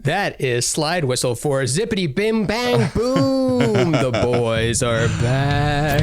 That is slide whistle for zippity bim bang boom. The boys are back.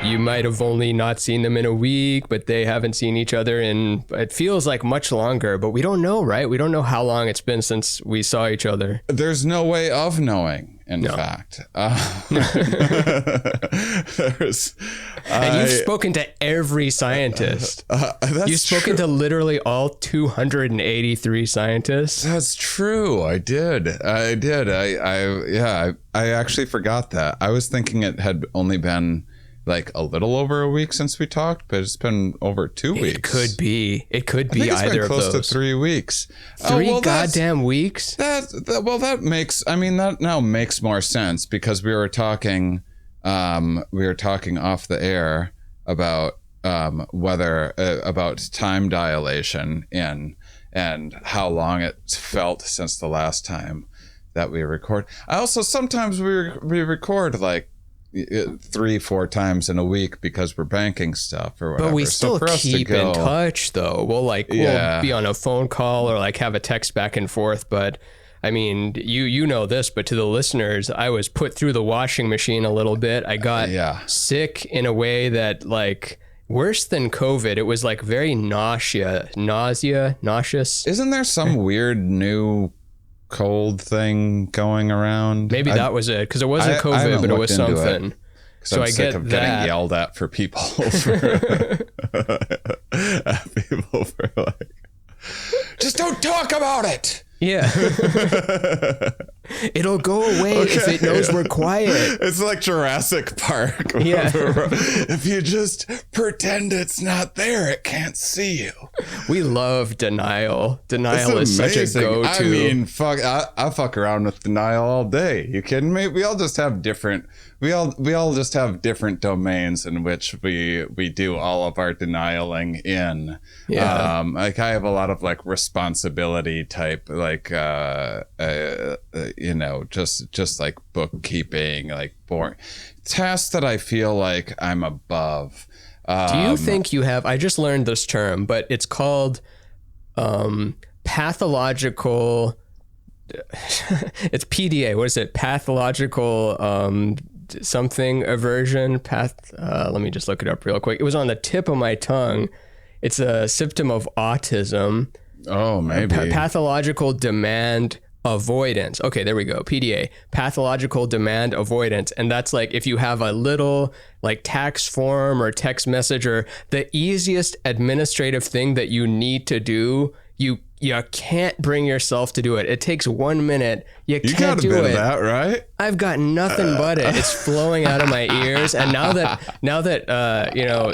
You might have only not seen them in a week, but they haven't seen each other in, it feels like much longer, but we don't know, right? We don't know how long it's been since we saw each other. There's no way of knowing, in fact. And you've spoken to every scientist. You've spoken to literally all 283 scientists. That's true. I did. I actually forgot that. I was thinking it had only been like a little over a week since we talked, but it's been over 2 weeks. It could be either of those. Close to 3 weeks. Three goddamn weeks? That now makes more sense, because we were talking off the air about about time dilation and how long it's felt since the last time that we record. I also sometimes we record like 3-4 times in a week because we're banking stuff or whatever. But we still keep in touch though. We'll be on a phone call or like have a text back and forth. But I mean, you know this, but to the listeners, I was put through the washing machine a little bit. I got sick in a way that like worse than COVID. It was like very nauseous. Isn't there some weird new cold thing going around? Maybe that was it, because it wasn't COVID, but it was something. So I'm sick of getting yelled at for people for like, just don't talk about it. Yeah. It'll go away if it knows we're quiet. It's like Jurassic Park. Yeah. If you just pretend it's not there, it can't see you. We love denial. Denial is such a go-to. I mean, I fuck around with denial all day. You kidding me? We all just have different domains in which we do all of our denialing in. Yeah. Like I have a lot of like responsibility type, like just like bookkeeping, like boring tasks that I feel like I'm above. Do you think you have, I just learned this term, but it's called pathological, it's PDA. What is it? Pathological something aversion. Let me just look it up real quick. It was on the tip of my tongue. It's a symptom of autism. Oh, maybe. Pathological demand avoidance. Okay, there we go. PDA, pathological demand avoidance. And that's like if you have a little like tax form or text message or the easiest administrative thing that you need to do, you can't bring yourself to do it. It takes 1 minute. You can't do it. You got a bit of that, right? I've got nothing but it. It's flowing out of my ears. And now that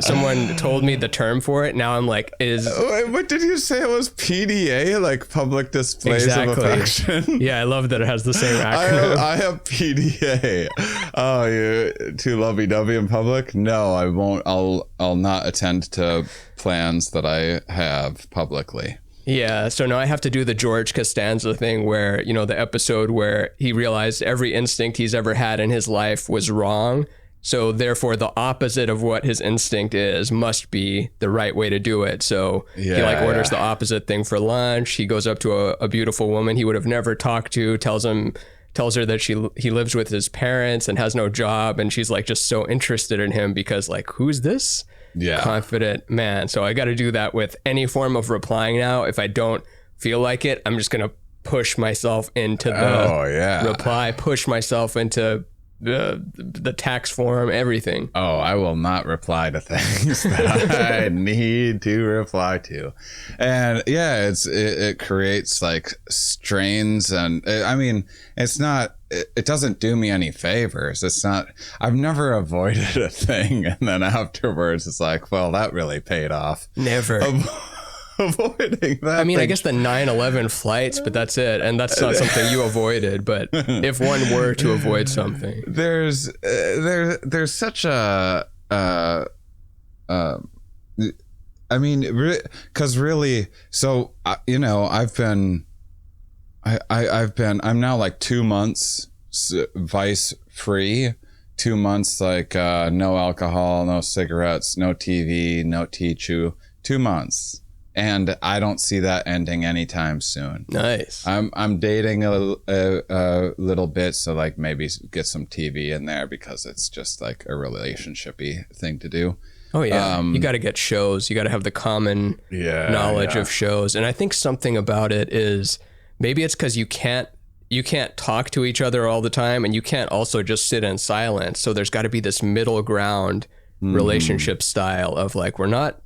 someone told me the term for it, now I'm like, what did you say? It was PDA, like public displays of affection? Yeah, I love that it has the same acronym. I have PDA. Oh, you're too lovey-dovey in public? No, I won't. I'll not attend to plans that I have publicly. Yeah, so now I have to do the George Costanza thing where, the episode where he realized every instinct he's ever had in his life was wrong. So therefore, the opposite of what his instinct is must be the right way to do it. So he orders the opposite thing for lunch. He goes up to a beautiful woman he would have never talked to, tells her that he lives with his parents and has no job. And she's like just so interested in him because like, who's this? Confident man. So I got to do that with any form of replying now. If I don't feel like it, I'm just going to push myself into the reply, push myself into the tax form, everything. Oh, I will not reply to things that I need to reply to. And yeah, it creates like strains, and I mean, it doesn't do me any favors. I've never avoided a thing and then afterwards it's like, well, that really paid off. Never. Avoiding that. I mean, I guess the 9/11 flights, but that's it. And that's not something you avoided. But if one were to avoid something, there's such a, I mean, because really, so, I've been I'm now like 2 months vice free, 2 months like no alcohol, no cigarettes, no TV, no tea chew, 2 months. And I don't see that ending anytime soon. Nice. I'm dating a little bit, so like maybe get some TV in there because it's just like a relationship-y thing to do. Oh yeah, you got to get shows. You got to have the common knowledge of shows. And I think something about it is maybe it's because you can't talk to each other all the time, and you can't also just sit in silence. So there's got to be this middle ground relationship style of like, we're not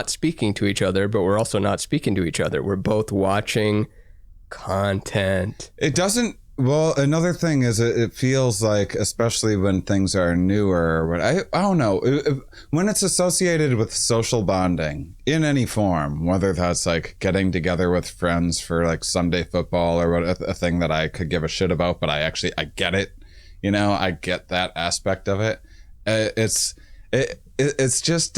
speaking to each other, but we're also not speaking to each other. We're both watching content. It doesn't. Well, another thing is it feels like, especially when things are newer, I don't know, when it's associated with social bonding in any form, whether that's like getting together with friends for like Sunday football or what, a thing that I could give a shit about, but I get it, you know, I get that aspect of it. It's just,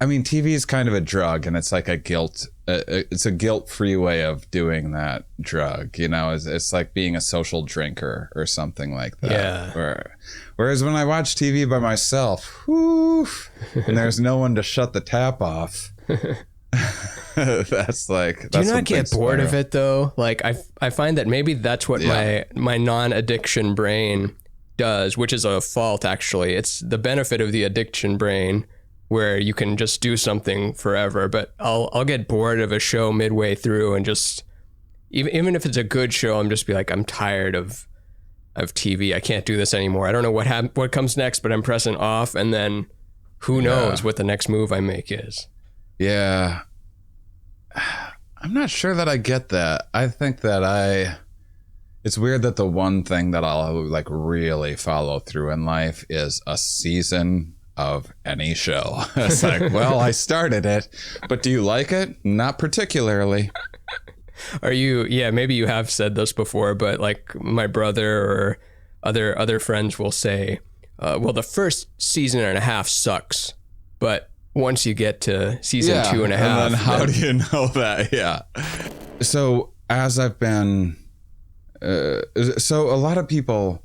I mean, TV is kind of a drug, and it's like it's a guilt-free way of doing that drug, you know. It's like being a social drinker or something like that. Yeah. Whereas when I watch TV by myself, and there's no one to shut the tap off, that's like. Do you not get bored of it though? Like I find that maybe that's what my non-addiction brain does, which is a fault actually. It's the benefit of the addiction brain, where you can just do something forever, but I'll get bored of a show midway through and just, even if it's a good show, I'm just be like, I'm tired of TV. I can't do this anymore. I don't know what comes next, but I'm pressing off, and then who knows what the next move I make is. Yeah. I'm not sure that I get that. I think that it's weird that the one thing that I'll like really follow through in life is a season of any show. It's like, well, I started it, but do you like it? Not particularly. Maybe you have said this before, but like my brother or other friends will say, well, the first season and a half sucks, but once you get to season 2.5, and then how do you know that? Yeah. So as I've been, so a lot of people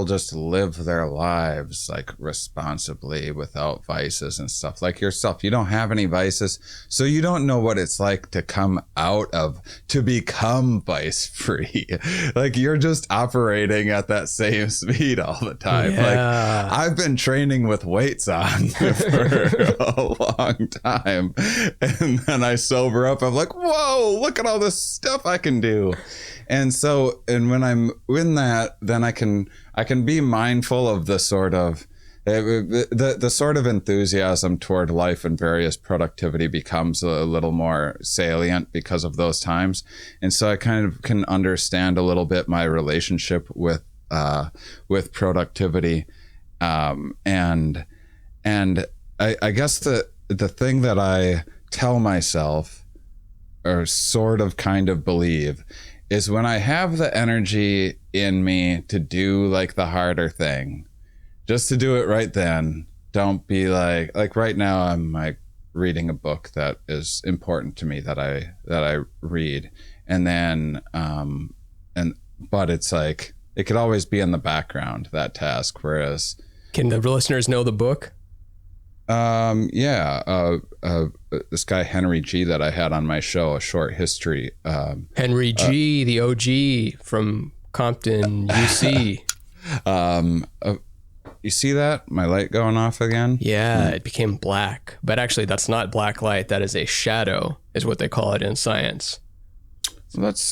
just live their lives like responsibly without vices and stuff. Like yourself, you don't have any vices, so you don't know what it's like to become vice free. Like you're just operating at that same speed all the time. Yeah. Like I've been training with weights on for a long time, and then I sober up. I'm like, whoa, look at all this stuff I can do. And so, and when I'm in that, then I can be mindful of the sort of the sort of enthusiasm toward life and various productivity becomes a little more salient because of those times. And so I kind of can understand a little bit my relationship with productivity. And I guess the thing that I tell myself, or sort of kind of believe, is when I have the energy in me to do like the harder thing, just to do it right then. Don't be like right now I'm like reading a book that is important to me that I read, and then but it's like it could always be in the background, that task. Whereas, can the listeners know the book? This guy Henry G that I had on my show, A Short History. Henry G, the OG from Compton, UC. You see that? My light going off again? Yeah, it became black. But actually, that's not black light. That is a shadow, is what they call it in science. Let's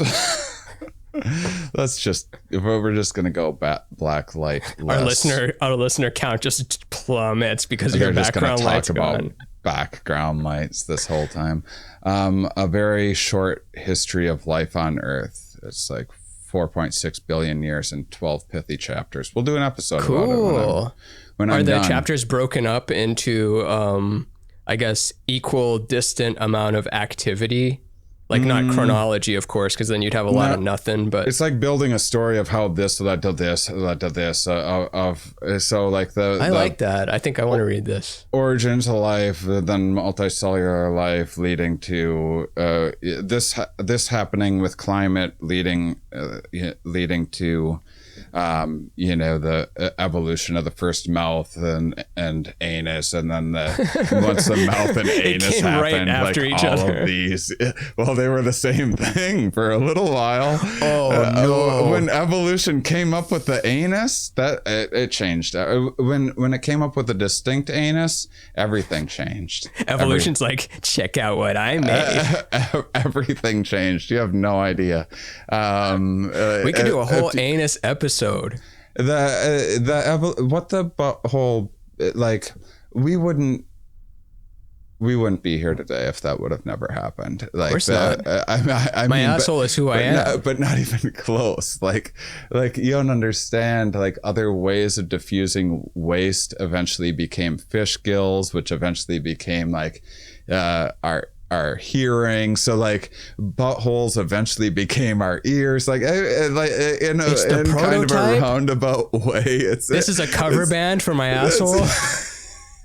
just, if we're just gonna go black light less. Our listener count just plummets because of your background lights gone. Background lights this whole time. A very short history of life on Earth. It's like 4.6 billion years and 12 pithy chapters. We'll do an episode about it when I'm done. Are the chapters broken up into I guess equal distant amount of activity? Like not chronology, of course, because then you'd have a lot of nothing. But it's like building a story of how this led to this led to this. So like I like that. I think I want to read this. Origins of life, then multicellular life, leading to this happening with climate, leading to the evolution of the first mouth and anus, and then once the mouth and anus happened, right after like each all other. of these, well, they were the same thing for a little while. Oh no! When evolution came up with the anus, that it changed. When it came up with a distinct anus, everything changed. Evolution's like, check out what I made. Everything changed. You have no idea. We could do a whole anus episode. We wouldn't be here today if that would have never happened. Like, of course not. My asshole is who I am. But not even close. Like you don't understand. Like other ways of diffusing waste eventually became fish gills, which eventually became like our hearing. So like buttholes eventually became our ears. Like in kind of a roundabout way. This is a cover band for my asshole.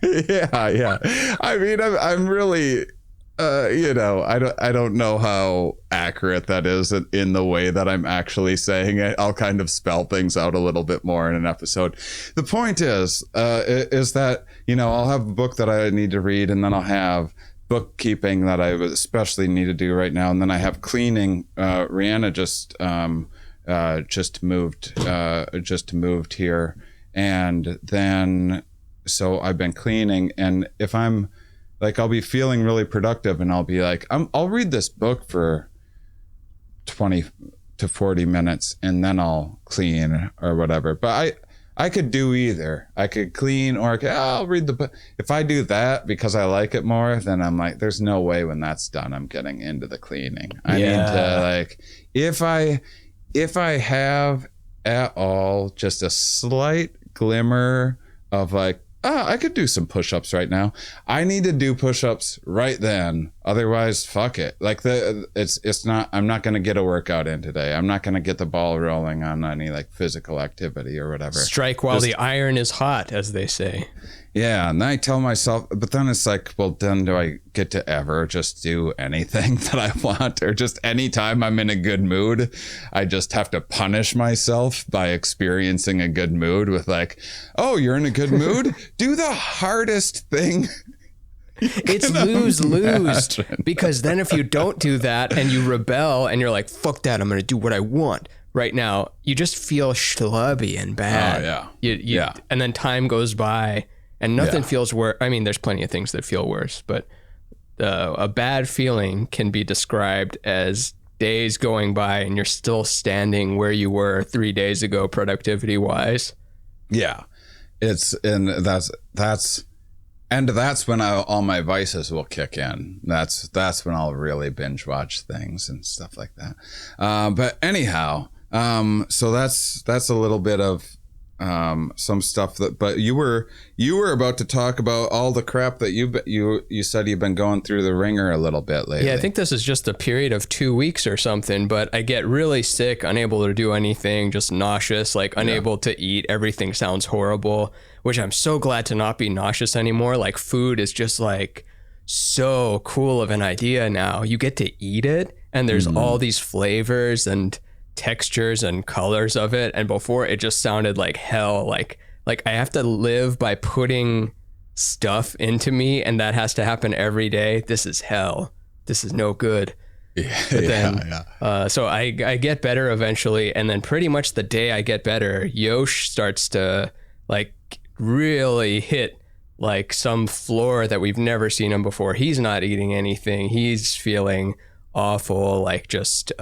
Yeah. I mean, I'm really, I don't know how accurate that is in the way that I'm actually saying it. I'll kind of spell things out a little bit more in an episode. The point is that, I'll have a book that I need to read, and then I'll have bookkeeping that I would especially need to do right now. And then I have cleaning. Rihanna just moved here. And then, so I've been cleaning, and if I'm like, I'll be feeling really productive, and I'll be like, I'll read this book for 20 to 40 minutes, and then I'll clean or whatever. But I could do either. I could clean, or I'll read the book. If I do that because I like it more, then I'm like, there's no way when that's done, I'm getting into the cleaning. I need to, like, if I have at all just a slight glimmer of like, I could do some push-ups right now, I need to do push-ups right then. Otherwise, fuck it. Like I'm not going to get a workout in today. I'm not going to get the ball rolling on any like physical activity or whatever. Strike while the iron is hot, as they say. Yeah. And then I tell myself, but then it's like, well, then do I get to ever just do anything that I want? Or just anytime I'm in a good mood, I just have to punish myself by experiencing a good mood with like, oh, you're in a good mood? Do the hardest thing. It's lose-lose, because then if you don't do that and you rebel and you're like, fuck that, I'm going to do what I want right now, you just feel schlubby and bad. Oh, yeah. And then time goes by and nothing feels worse. I mean, there's plenty of things that feel worse, but a bad feeling can be described as days going by and you're still standing where you were 3 days ago, productivity-wise. Yeah. That's when all my vices will kick in. That's when I'll really binge watch things and stuff like that. But anyhow, so that's a little bit of some stuff but you were about to talk about all the crap that you said you've been going through the ringer a little bit lately. Yeah, I think this is just a period of 2 weeks or something, but I get really sick, unable to do anything, just nauseous, like unable to eat. Everything sounds horrible, which I'm so glad to not be nauseous anymore. Like food is just like so cool of an idea now. You get to eat it and there's all these flavors and textures and colors of it, and before it just sounded like hell. Like I have to live by putting stuff into me, and that has to happen every day. This is hell. This is no good. So I get better eventually, and then pretty much the day I get better, Yosh starts to like really hit like some floor that we've never seen him before. He's not eating anything. He's feeling awful, like just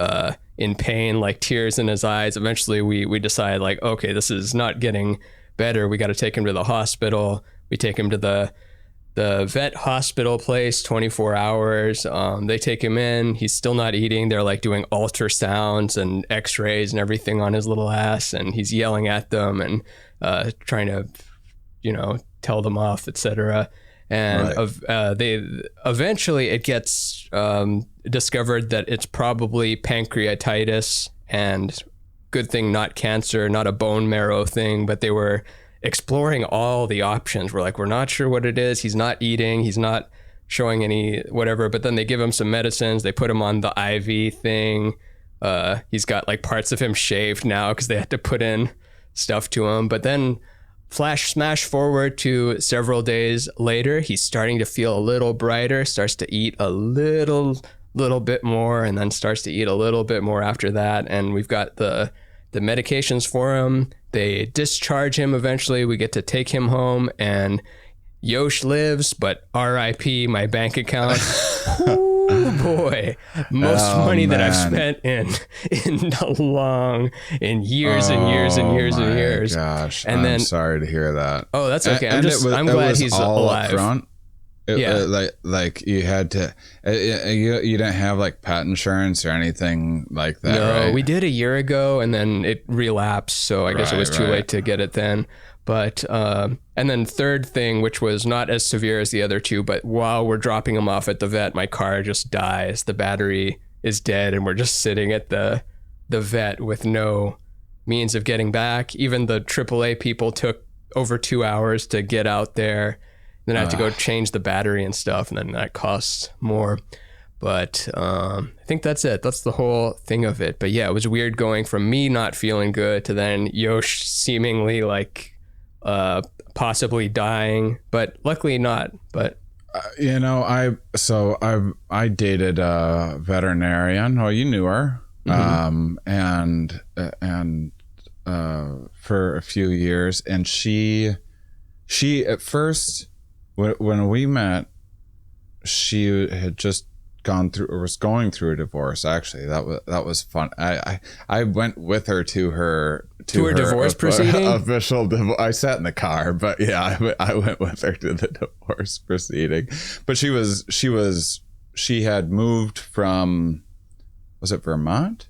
in pain, like tears in his eyes. Eventually we decide like, okay, this is not getting better. We got to take him to the hospital. We take him to the vet hospital place, 24 hours. They take him in. He's still not eating. They're like doing ultrasounds and x-rays and everything on his little ass. And he's yelling at them and trying to, tell them off, etc. And they eventually it gets discovered that it's probably pancreatitis, and good thing not cancer, not a bone marrow thing, but they were exploring all the options. We're like, we're not sure what it is. He's not eating. He's not showing any whatever, but then they give him some medicines. They put him on the IV thing. He's got like parts of him shaved now because they had to put in stuff to him. But then smash forward to several days later, he's starting to feel a little brighter, starts to eat a little bit more, and then starts to eat a little bit more after that. And we've got the medications for him. They discharge him eventually. We get to take him home, and Yosh lives, but RIP my bank account. Oh boy, most money that I've spent in years and years and years and years. Gosh, and I'm sorry to hear that. Oh, that's okay. I'm glad he's alive. Like you had to, you didn't have like pet insurance or anything like that. No, right? we did a year ago, and then it relapsed. So I guess it was too late to get it then. But, and then third thing, which was not as severe as the other two, but while we're dropping him off at the vet, my car just dies. The battery is dead, and we're just sitting at the vet with no means of getting back. Even the AAA people took over 2 hours to get out there. Then I had to go change the battery and stuff, and then that costs more. But I think that's it. That's the whole thing of it. But yeah, it was weird going from me not feeling good to then Yosh seemingly like possibly dying, but luckily not. But I dated a veterinarian. Well, you knew her, and for a few years, and she at first, when we met, she had just was going through a divorce. Actually, that was fun. I went with her to her divorce proceeding. Official divorce. I sat in the car, but yeah, I went with her to the divorce proceeding. But she had moved from, was it Vermont?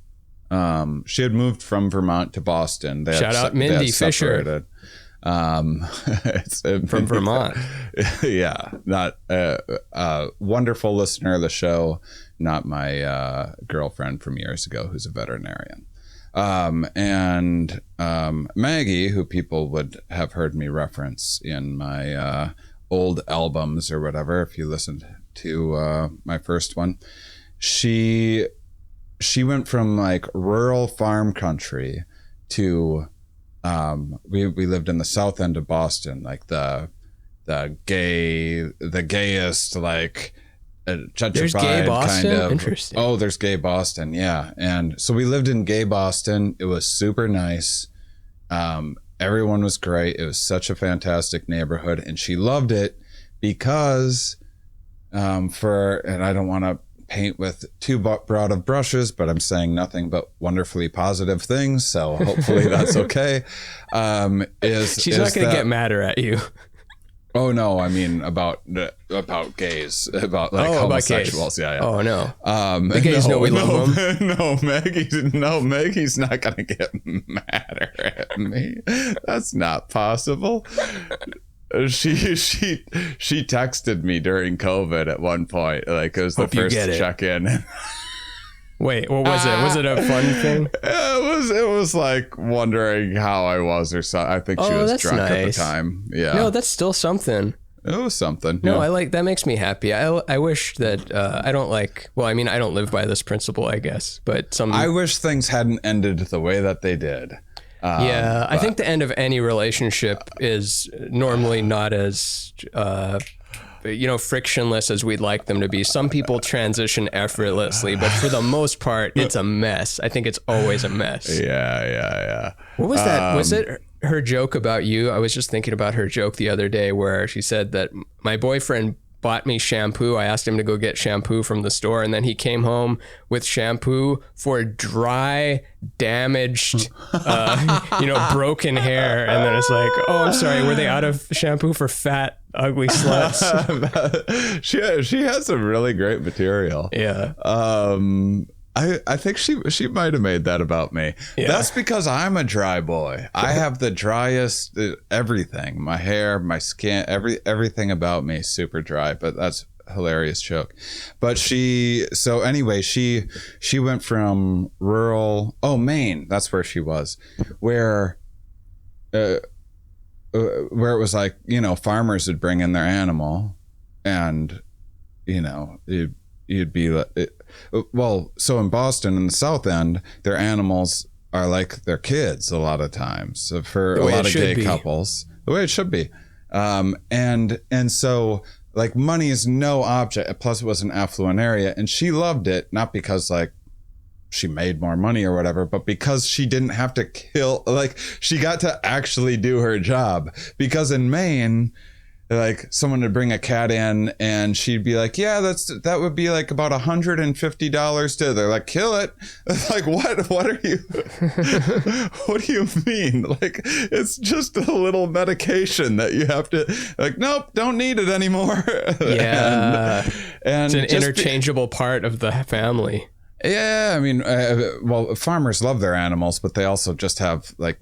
She had moved from Vermont to Boston. Shout out Mindy Fisher. It's from Vermont. Yeah, not a wonderful listener of the show, not my girlfriend from years ago who's a veterinarian. And Maggie, who people would have heard me reference in my old albums or whatever, if you listened to my first one, she went from like rural farm country to we lived in the south end of Boston, like the gayest, like there's gay Boston? Kind of. Interesting. Oh, there's gay Boston, yeah. And so we lived in gay Boston. It was super nice. Everyone was great. It was such a fantastic neighborhood, and she loved it because and I don't want to paint with too broad of brushes, but I'm saying nothing but wonderfully positive things, so hopefully that's okay. She's not going to get madder at you. Oh no, I mean about gays, about like homosexuals. Gays. Yeah. Oh no. The gays know we love them. Maggie's not gonna get madder at me. That's not possible. She texted me during COVID at one point, like it was the first check-in. Wait, what was it? Was it a fun thing? It was like wondering how I was or something. I think she was drunk at the time. Yeah. No, that's still something. It was something. No, yeah. I like that. Makes me happy. I wish that I don't like. Well, I mean, I don't live by this principle, I guess. But I wish things hadn't ended the way that they did. I think the end of any relationship is normally not as frictionless as we'd like them to be. Some people transition effortlessly, but for the most part, it's a mess. I think it's always a mess. Yeah. What was that? Was it her joke about you? I was just thinking about her joke the other day where she said that my boyfriend bought me shampoo. I asked him to go get shampoo from the store, and then he came home with shampoo for dry, damaged, broken hair. And then it's like, oh, I'm sorry, were they out of shampoo for fat, ugly sluts? She has some really great material. Yeah. I think she might have made that about me. Yeah. That's because I'm a dry boy. I have the driest everything. My hair, my skin, everything about me is super dry. But that's hilarious joke. But she went from rural, Maine, that's where she was, where it was like, farmers would bring in their animal, and you'd be like, so in Boston, in the South End, their animals are like their kids a lot of times. So for a lot of gay couples, the way it should be. And so like money is no object. Plus it was an affluent area, and she loved it, not because like she made more money or whatever, but because she didn't have to kill, like she got to actually do her job. Because in Maine, like someone would bring a cat in and she'd be like, yeah, that would be like about $150 to, they're like, kill it. Like, what are you, what do you mean? Like, it's just a little medication that you have to, like, nope, don't need it anymore. Yeah. And it's an interchangeable part of the family. Yeah. I mean, farmers love their animals, but they also just have like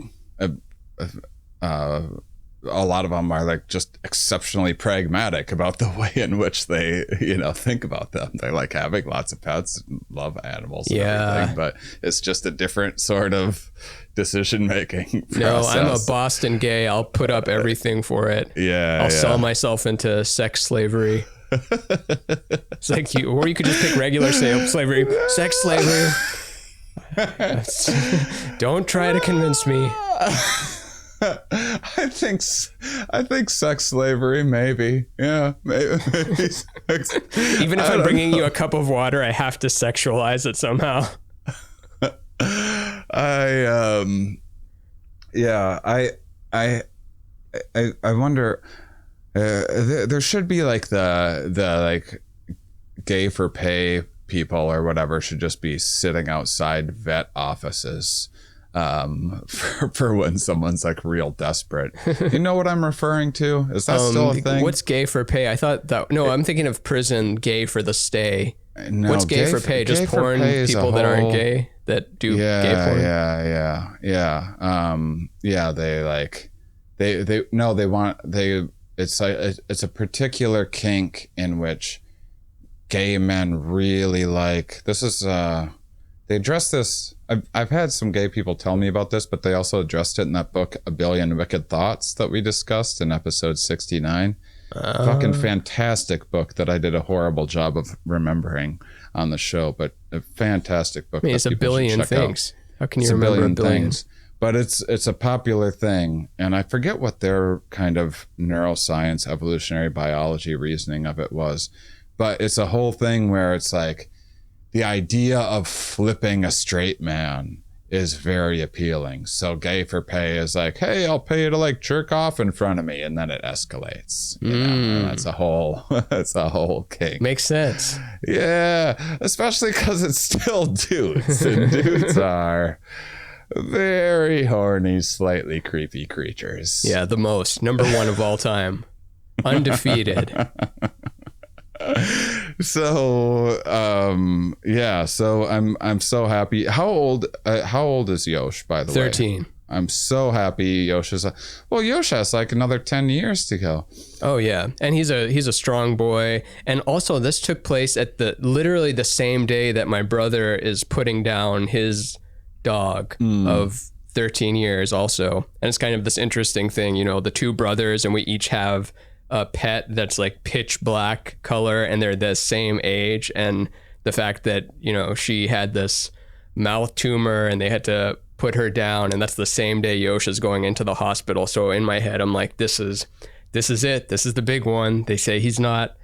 a lot of them are like just exceptionally pragmatic about the way in which they, think about them. They like having lots of pets, love animals and everything, but it's just a different sort of decision-making process. No, I'm a Boston gay. I'll put up everything for it. Yeah. I'll sell myself into sex slavery. It's like or you could just pick regular slavery, sex slavery. Don't try to convince me. I think sex slavery, maybe. Yeah, maybe sex. Even if I'm bringing you a cup of water, I have to sexualize it somehow. I wonder. There should be like the like gay for pay people or whatever should just be sitting outside vet offices. For when someone's like real desperate. You know what I'm referring to? Is that still a thing? What's gay for pay? I thought that, no, I'm thinking of prison gay for the stay. No, what's gay for pay? Just porn people that aren't gay that do gay porn? Yeah. It's a particular kink in which gay men really like. This is, they address this. I've had some gay people tell me about this, but they also addressed it in that book, A Billion Wicked Thoughts, that we discussed in episode 69. Fucking fantastic book that I did a horrible job of remembering on the show, but a fantastic book. I mean, it's a billion things. How can you remember a billion things? But it's a popular thing, and I forget what their kind of neuroscience, evolutionary biology reasoning of it was, but it's a whole thing where it's like, the idea of flipping a straight man is very appealing. So gay for pay is like, hey, I'll pay you to like jerk off in front of me, and then it escalates. That's a whole kink. Makes sense. Yeah, especially because it's still dudes, and dudes are very horny, slightly creepy creatures. Yeah, the most. Number one of all time. Undefeated. So I'm so happy. How old is Yosh, by the way? 13. I'm so happy Yosh is Yosh has like another 10 years to go. Oh yeah. And he's a strong boy. And also this took place at literally the same day that my brother is putting down his dog of 13 years also. And it's kind of this interesting thing, the two brothers, and we each have a pet that's like pitch black color, and they're the same age. And the fact that, she had this mouth tumor and they had to put her down, and that's the same day Yosh is going into the hospital. So in my head, I'm like, this is it. This is the big one. They say he's not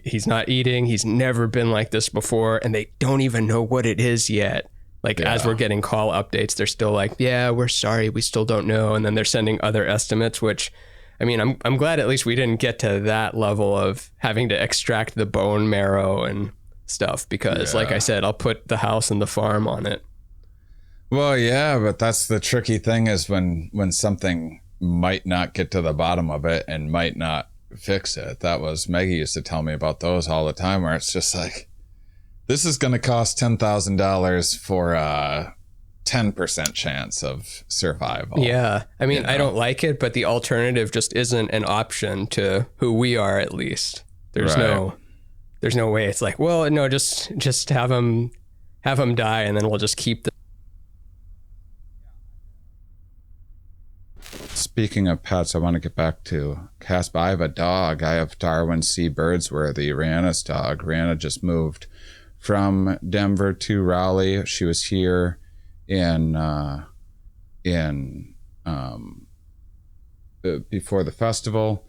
eating. He's never been like this before. And they don't even know what it is yet. As we're getting call updates, they're still like, yeah, we're sorry. We still don't know. And then they're sending other estimates, which, I mean, I'm glad at least we didn't get to that level of having to extract the bone marrow and stuff, because like I said, I'll put the house and the farm on it. Well, yeah, but that's the tricky thing, is when something might not get to the bottom of it and might not fix it. Maggie used to tell me about those all the time, where it's just like, this is going to cost $10,000 for a 10% chance of survival. Yeah. I mean, I don't like it, but the alternative just isn't an option to who we are, at least. There's no There's no way it's like, well, no, just have him die, and then we'll just keep the. Speaking of pets, I want to get back to Casper. I have a dog. I have Darwin C. Birdsworthy, Rihanna's dog. Rihanna just moved from Denver to Raleigh. She was here before the festival,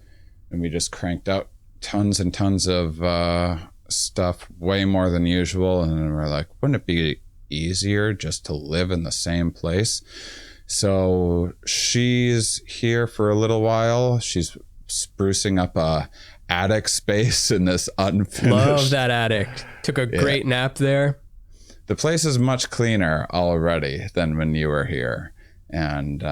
and we just cranked out tons and tons of stuff, way more than usual. And then we're like, wouldn't it be easier just to live in the same place? So she's here for a little while. She's sprucing up a attic space in this unfinished. Love that attic. Took a great nap there. The place is much cleaner already than when you were here, and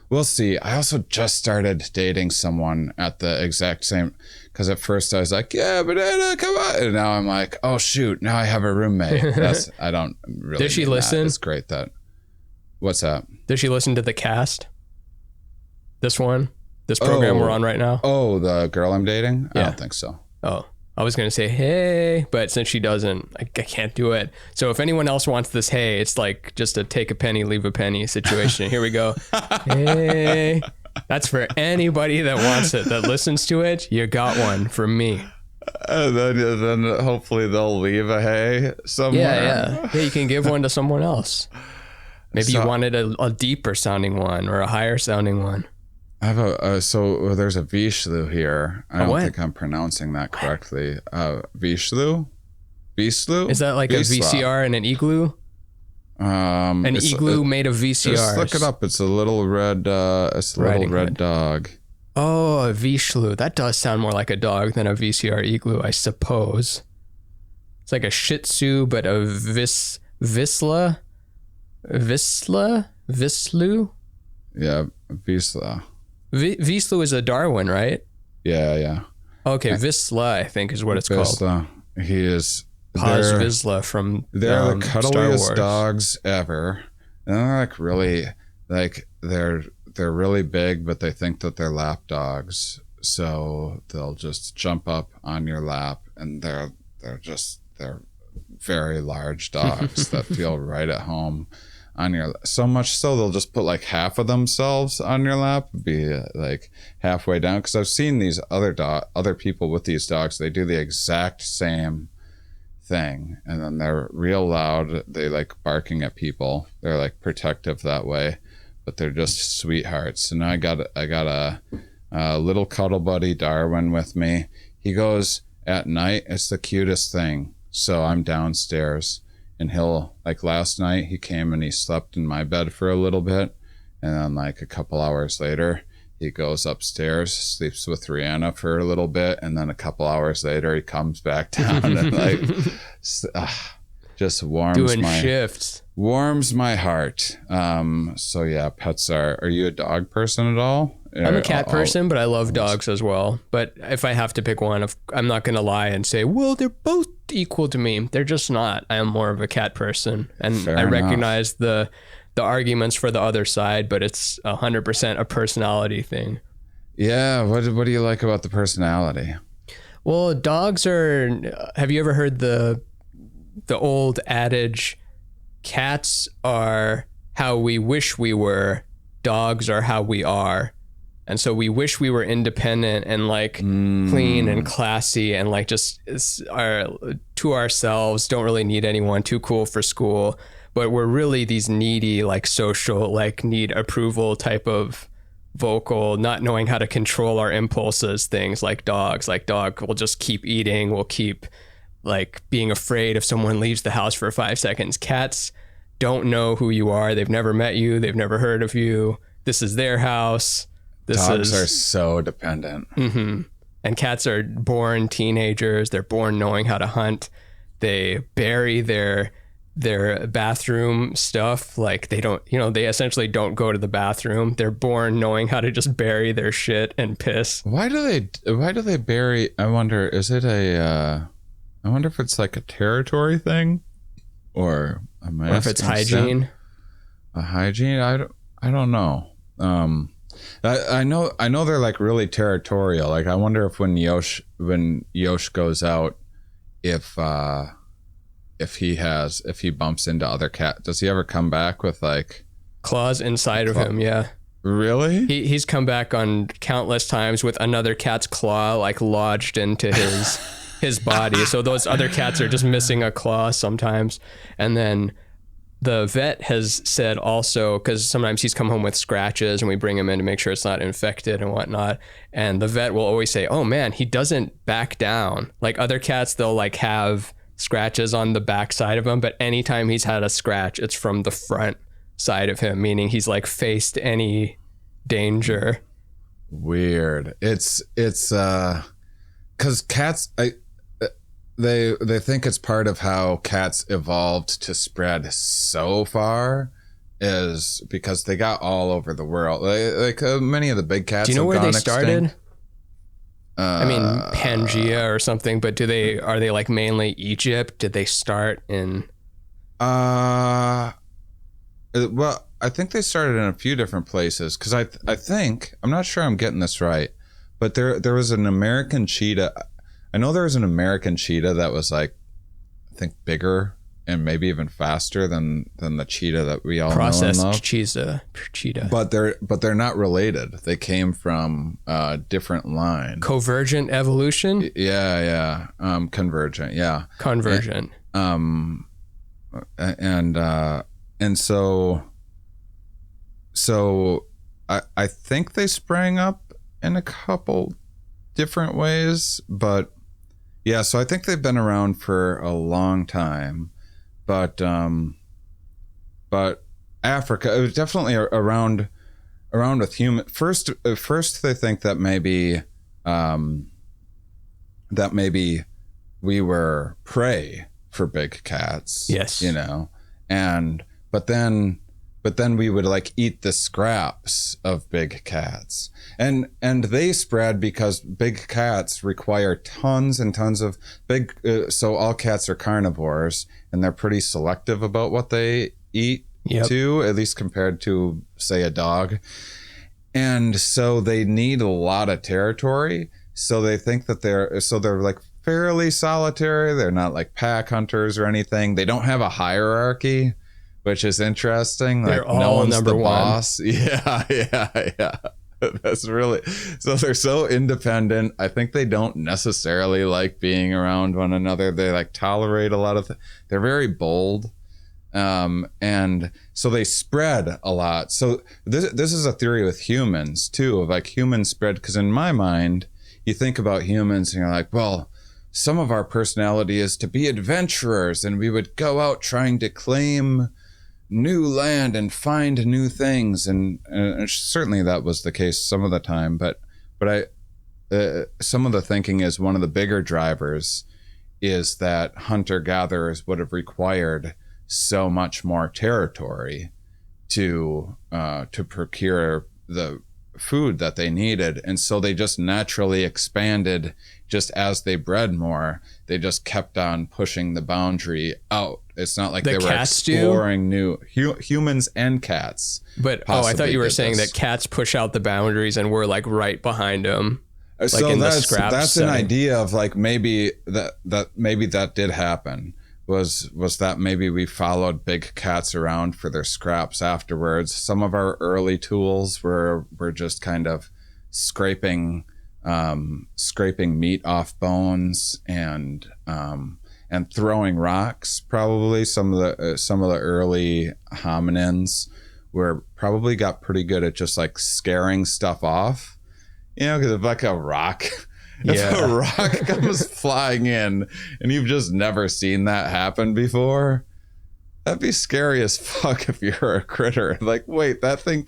we'll see. I also just started dating someone at the exact same, because at first I was like, yeah, but come on, and now I'm like, oh shoot, now I have a roommate. I don't really. Did she listen? It's great that. What's that? Did she listen to the cast? This program we're on right now? Oh, the girl I'm dating? Yeah. I don't think so. Oh, I was going to say, hey, but since she doesn't, I can't do it. So if anyone else wants this, hey, it's like just a take a penny, leave a penny situation. Here we go. Hey, that's for anybody that wants it, that listens to it. You got one from me. And then hopefully they'll leave a hey somewhere. Yeah, you can give one to someone else. Maybe you wanted a deeper sounding one or a higher sounding one. I have there's a Vishlu here. I don't think I'm pronouncing that correctly. Vishlu? Is that like a VCR and an igloo? An igloo made of VCRs. Just look it up. It's a little red. Red dog. Oh, a Vishlu. That does sound more like a dog than a VCR igloo, I suppose. It's like a Shih Tzu, but a Vizsla. Vizslu? Yeah, Vizsla. Vizslu is a Darwin, right? Yeah. Okay, Vizsla, I think is what it's called. He is. Paz Vizsla from they're the cuddliest dogs ever. And they're like really, like they're really big, but they think that they're lap dogs. So they'll just jump up on your lap, and they're very large dogs that feel right at home on your, so much so they'll just put like half of themselves on your lap, be like halfway down, because I've seen these other people with these dogs. They do the exact same thing, and then they're real loud. They like barking at people. They're like protective that way, but they're just sweethearts. And I got a little cuddle buddy, Darwin, with me. He goes at night. It's the cutest thing. So I'm downstairs, and he'll, like last night, he came and he slept in my bed for a little bit. And then like a couple hours later, he goes upstairs, sleeps with Rihanna for a little bit. And then a couple hours later, he comes back down and like just warms my heart. So yeah, pets are you a dog person at all? I'm a cat person, but I love dogs as well. But if I have to pick one, I'm not going to lie and say, well, they're both equal to me. They're just not. I am more of a cat person. And I recognize the arguments for the other side, but it's 100% a personality thing. Yeah. What do you like about the personality? Well, dogs are, have you ever heard the old adage, cats are how we wish we were, dogs are how we are. And so we wish we were independent and like clean and classy and like just to ourselves, don't really need anyone, too cool for school. But we're really these needy, like social, like need approval type of vocal, not knowing how to control our impulses, things like dogs. Like dog will just keep eating, will keep like being afraid if someone leaves the house for 5 seconds. Cats don't know who you are. They've never met you. They've never heard of you. This is their house. Dogs are so dependent. Mm-hmm. And cats are born teenagers. They're born knowing how to hunt. They bury their bathroom stuff. Like they don't, they essentially don't go to the bathroom. They're born knowing how to just bury their shit and piss. Why do they bury? I wonder, is it I wonder if it's like a territory thing or if it's hygiene. A hygiene? I don't know. I know they're like really territorial. Like I wonder if when Yosh goes out, if he bumps into other cats, does he ever come back with like claws inside of him? Yeah. Really? He's come back on countless times with another cat's claw like lodged into his body. So those other cats are just missing a claw sometimes. And then the vet has said also, because sometimes he's come home with scratches and we bring him in to make sure it's not infected and whatnot. And the vet will always say, oh man, he doesn't back down. Like other cats, they'll like have scratches on the back side of him, but anytime he's had a scratch, it's from the front side of him, meaning he's like faced any danger. Weird. It's because cats, they think it's part of how cats evolved to spread so far is because they got all over the world. Like many of the big cats. Do you know where they started? Extinct. I mean, Pangea or something, but are they like mainly Egypt? Did they start in? Well, I think they started in a few different places because I think, I'm not sure I'm getting this right, but there was an American cheetah. I know there was an American cheetah that was like, I think bigger and maybe even faster than the cheetah that we all know and love. cheetah. But they're not related. They came from a different line. Convergent evolution? Yeah. Convergent. Yeah. Convergent. And so I think they sprang up in a couple different ways, but yeah, so I think they've been around for a long time, but Africa, it was definitely around with human. First they think that maybe we were prey for big cats. Yes, but then we would like eat the scraps of big cats, and they spread because big cats require tons and tons of big. So all cats are carnivores, and they're pretty selective about what they eat too, at least compared to say a dog. And so they need a lot of territory. So they think that they're like fairly solitary. They're not like pack hunters or anything. They don't have a hierarchy, which is interesting. They're like all no one's number the one. boss. Yeah. That's really, so they're so independent. I think they don't necessarily like being around one another. They like tolerate a lot of they're very bold. And so they spread a lot. So this is a theory with humans too, of like humans spread, because in my mind, you think about humans and you're like, well, some of our personality is to be adventurers, and we would go out trying to claim new land and find new things, and certainly that was the case some of the time, but some of the thinking is one of the bigger drivers is that hunter-gatherers would have required so much more territory to procure the food that they needed, and so they just naturally expanded. Just as they bred more, they just kept on pushing the boundary out. It's not like they were exploring new humans and cats. But I thought you were saying that cats push out the boundaries and we're like right behind them. Like so in that's setting. An idea of like maybe that did happen. Was that maybe we followed big cats around for their scraps afterwards. Some of our early tools were just kind of scraping meat off bones and throwing rocks. Probably some of the early hominins probably got pretty good at just like scaring stuff off, because if like a rock comes flying in and you've just never seen that happen before, that'd be scary as fuck if you're a critter. Like, wait, that thing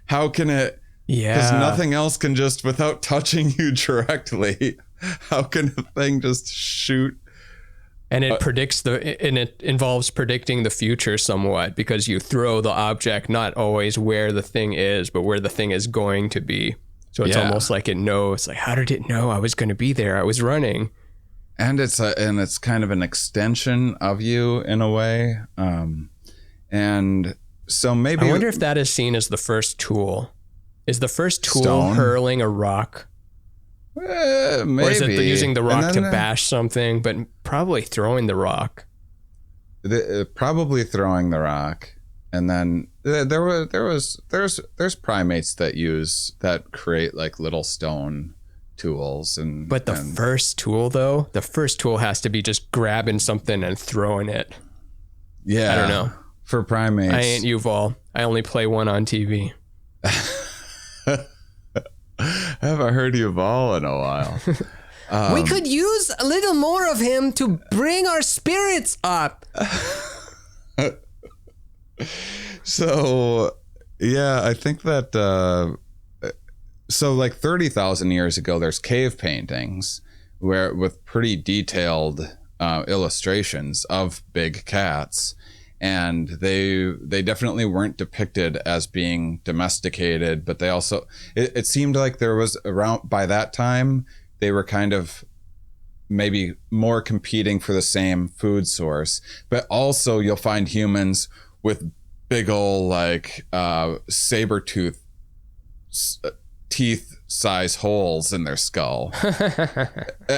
how can it? Yeah. Because nothing else can just, without touching you directly, how can a thing just shoot? And it it involves predicting the future somewhat, because you throw the object not always where the thing is, but where the thing is going to be. So it's almost like it knows, like, how did it know I was going to be there? I was running. And it's kind of an extension of you in a way. And so maybe I wonder if that is seen as the first tool. Is the first tool Stone. hurling a rock? Maybe. Or is it using the rock And to bash something, but probably throwing the rock? Probably throwing the rock. And then there's primates that create like little stone tools. But the first tool, though, the first tool has to be just grabbing something and throwing it. Yeah. I don't know. For primates. I ain't Yuval. I only play one on TV. I haven't heard you all in a while. We could use a little more of him to bring our spirits up. So, yeah, I think that, so like 30,000 years ago, there's cave paintings with pretty detailed illustrations of big cats. And they definitely weren't depicted as being domesticated, but they also, it seemed like there was around, by that time, they were kind of maybe more competing for the same food source. But also you'll find humans with big old like saber-tooth teeth size holes in their skull.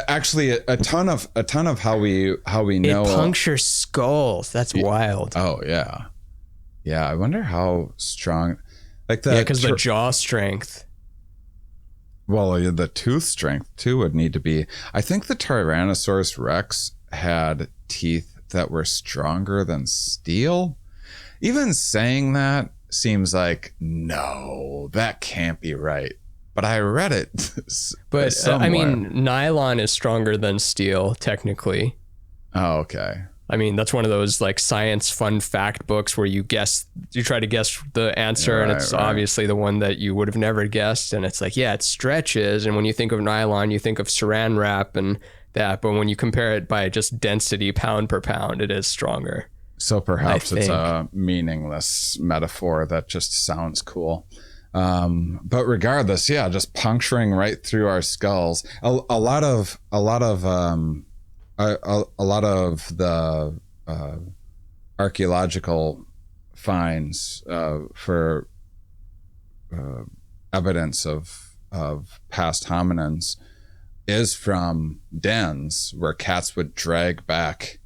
Actually, a ton of how we know it punctures skulls. That's wild. Oh yeah, yeah. I wonder how strong, like that. Yeah, because the jaw strength. Well, the tooth strength too would need to be. I think the Tyrannosaurus Rex had teeth that were stronger than steel. Even saying that seems like, no, that can't be right. But I read it. But I mean, nylon is stronger than steel, technically. Oh, okay. I mean, that's one of those like science fun fact books where you try to guess the answer, and it's obviously the one that you would have never guessed. And it's like, yeah, it stretches. And when you think of nylon, you think of saran wrap and that. But when you compare it by just density pound per pound, it is stronger. So perhaps it's a meaningless metaphor that just sounds cool. But regardless, yeah, just puncturing right through our skulls. A lot of the archaeological finds for evidence of past hominins is from dens where cats would drag back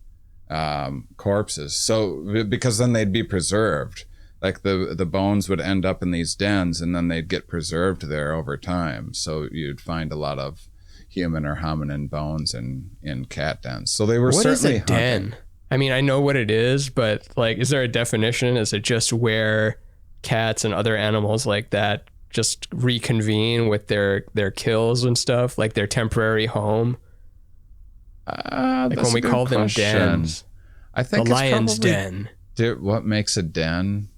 corpses. So because then they'd be preserved. Like the bones would end up in these dens and then they'd get preserved there over time. So you'd find a lot of human or hominin bones in cat dens. So they were certainly What is a den? I mean, I know what it is, but like, is there a definition? Is it just where cats and other animals like that just reconvene with their kills and stuff, like their temporary home? Like when we call them dens. I think the lion's den. What makes a den?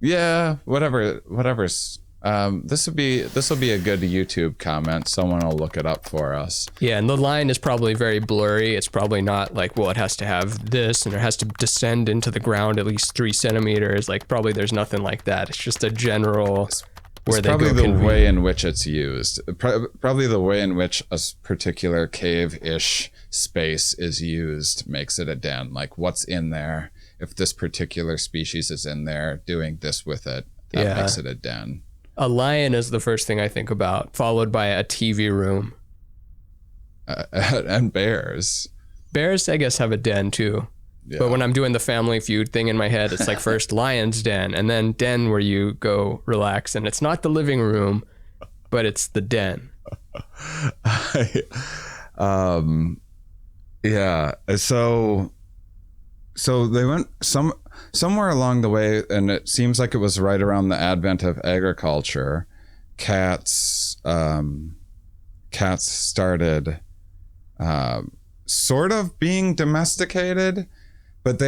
Yeah, whatever's. This will be a good YouTube comment. Someone will look it up for us. Yeah, and the line is probably very blurry. It's probably not like, well, it has to have this and it has to descend into the ground at least 3 centimeters. Like probably there's nothing like that. It's just a general where they go. Probably the way in which it's used. Probably the way in which a particular cave-ish space is used makes it a den. Like what's in there. If this particular species is in there doing this with it, that makes it a den. A lion is the first thing I think about, followed by a TV room. And bears. Bears, I guess, have a den too. Yeah. But when I'm doing the Family Feud thing in my head, it's like first lion's den and then den where you go relax. And it's not the living room, but it's the den. Yeah. So they went somewhere along the way, and it seems like it was right around the advent of agriculture. Cats started sort of being domesticated, but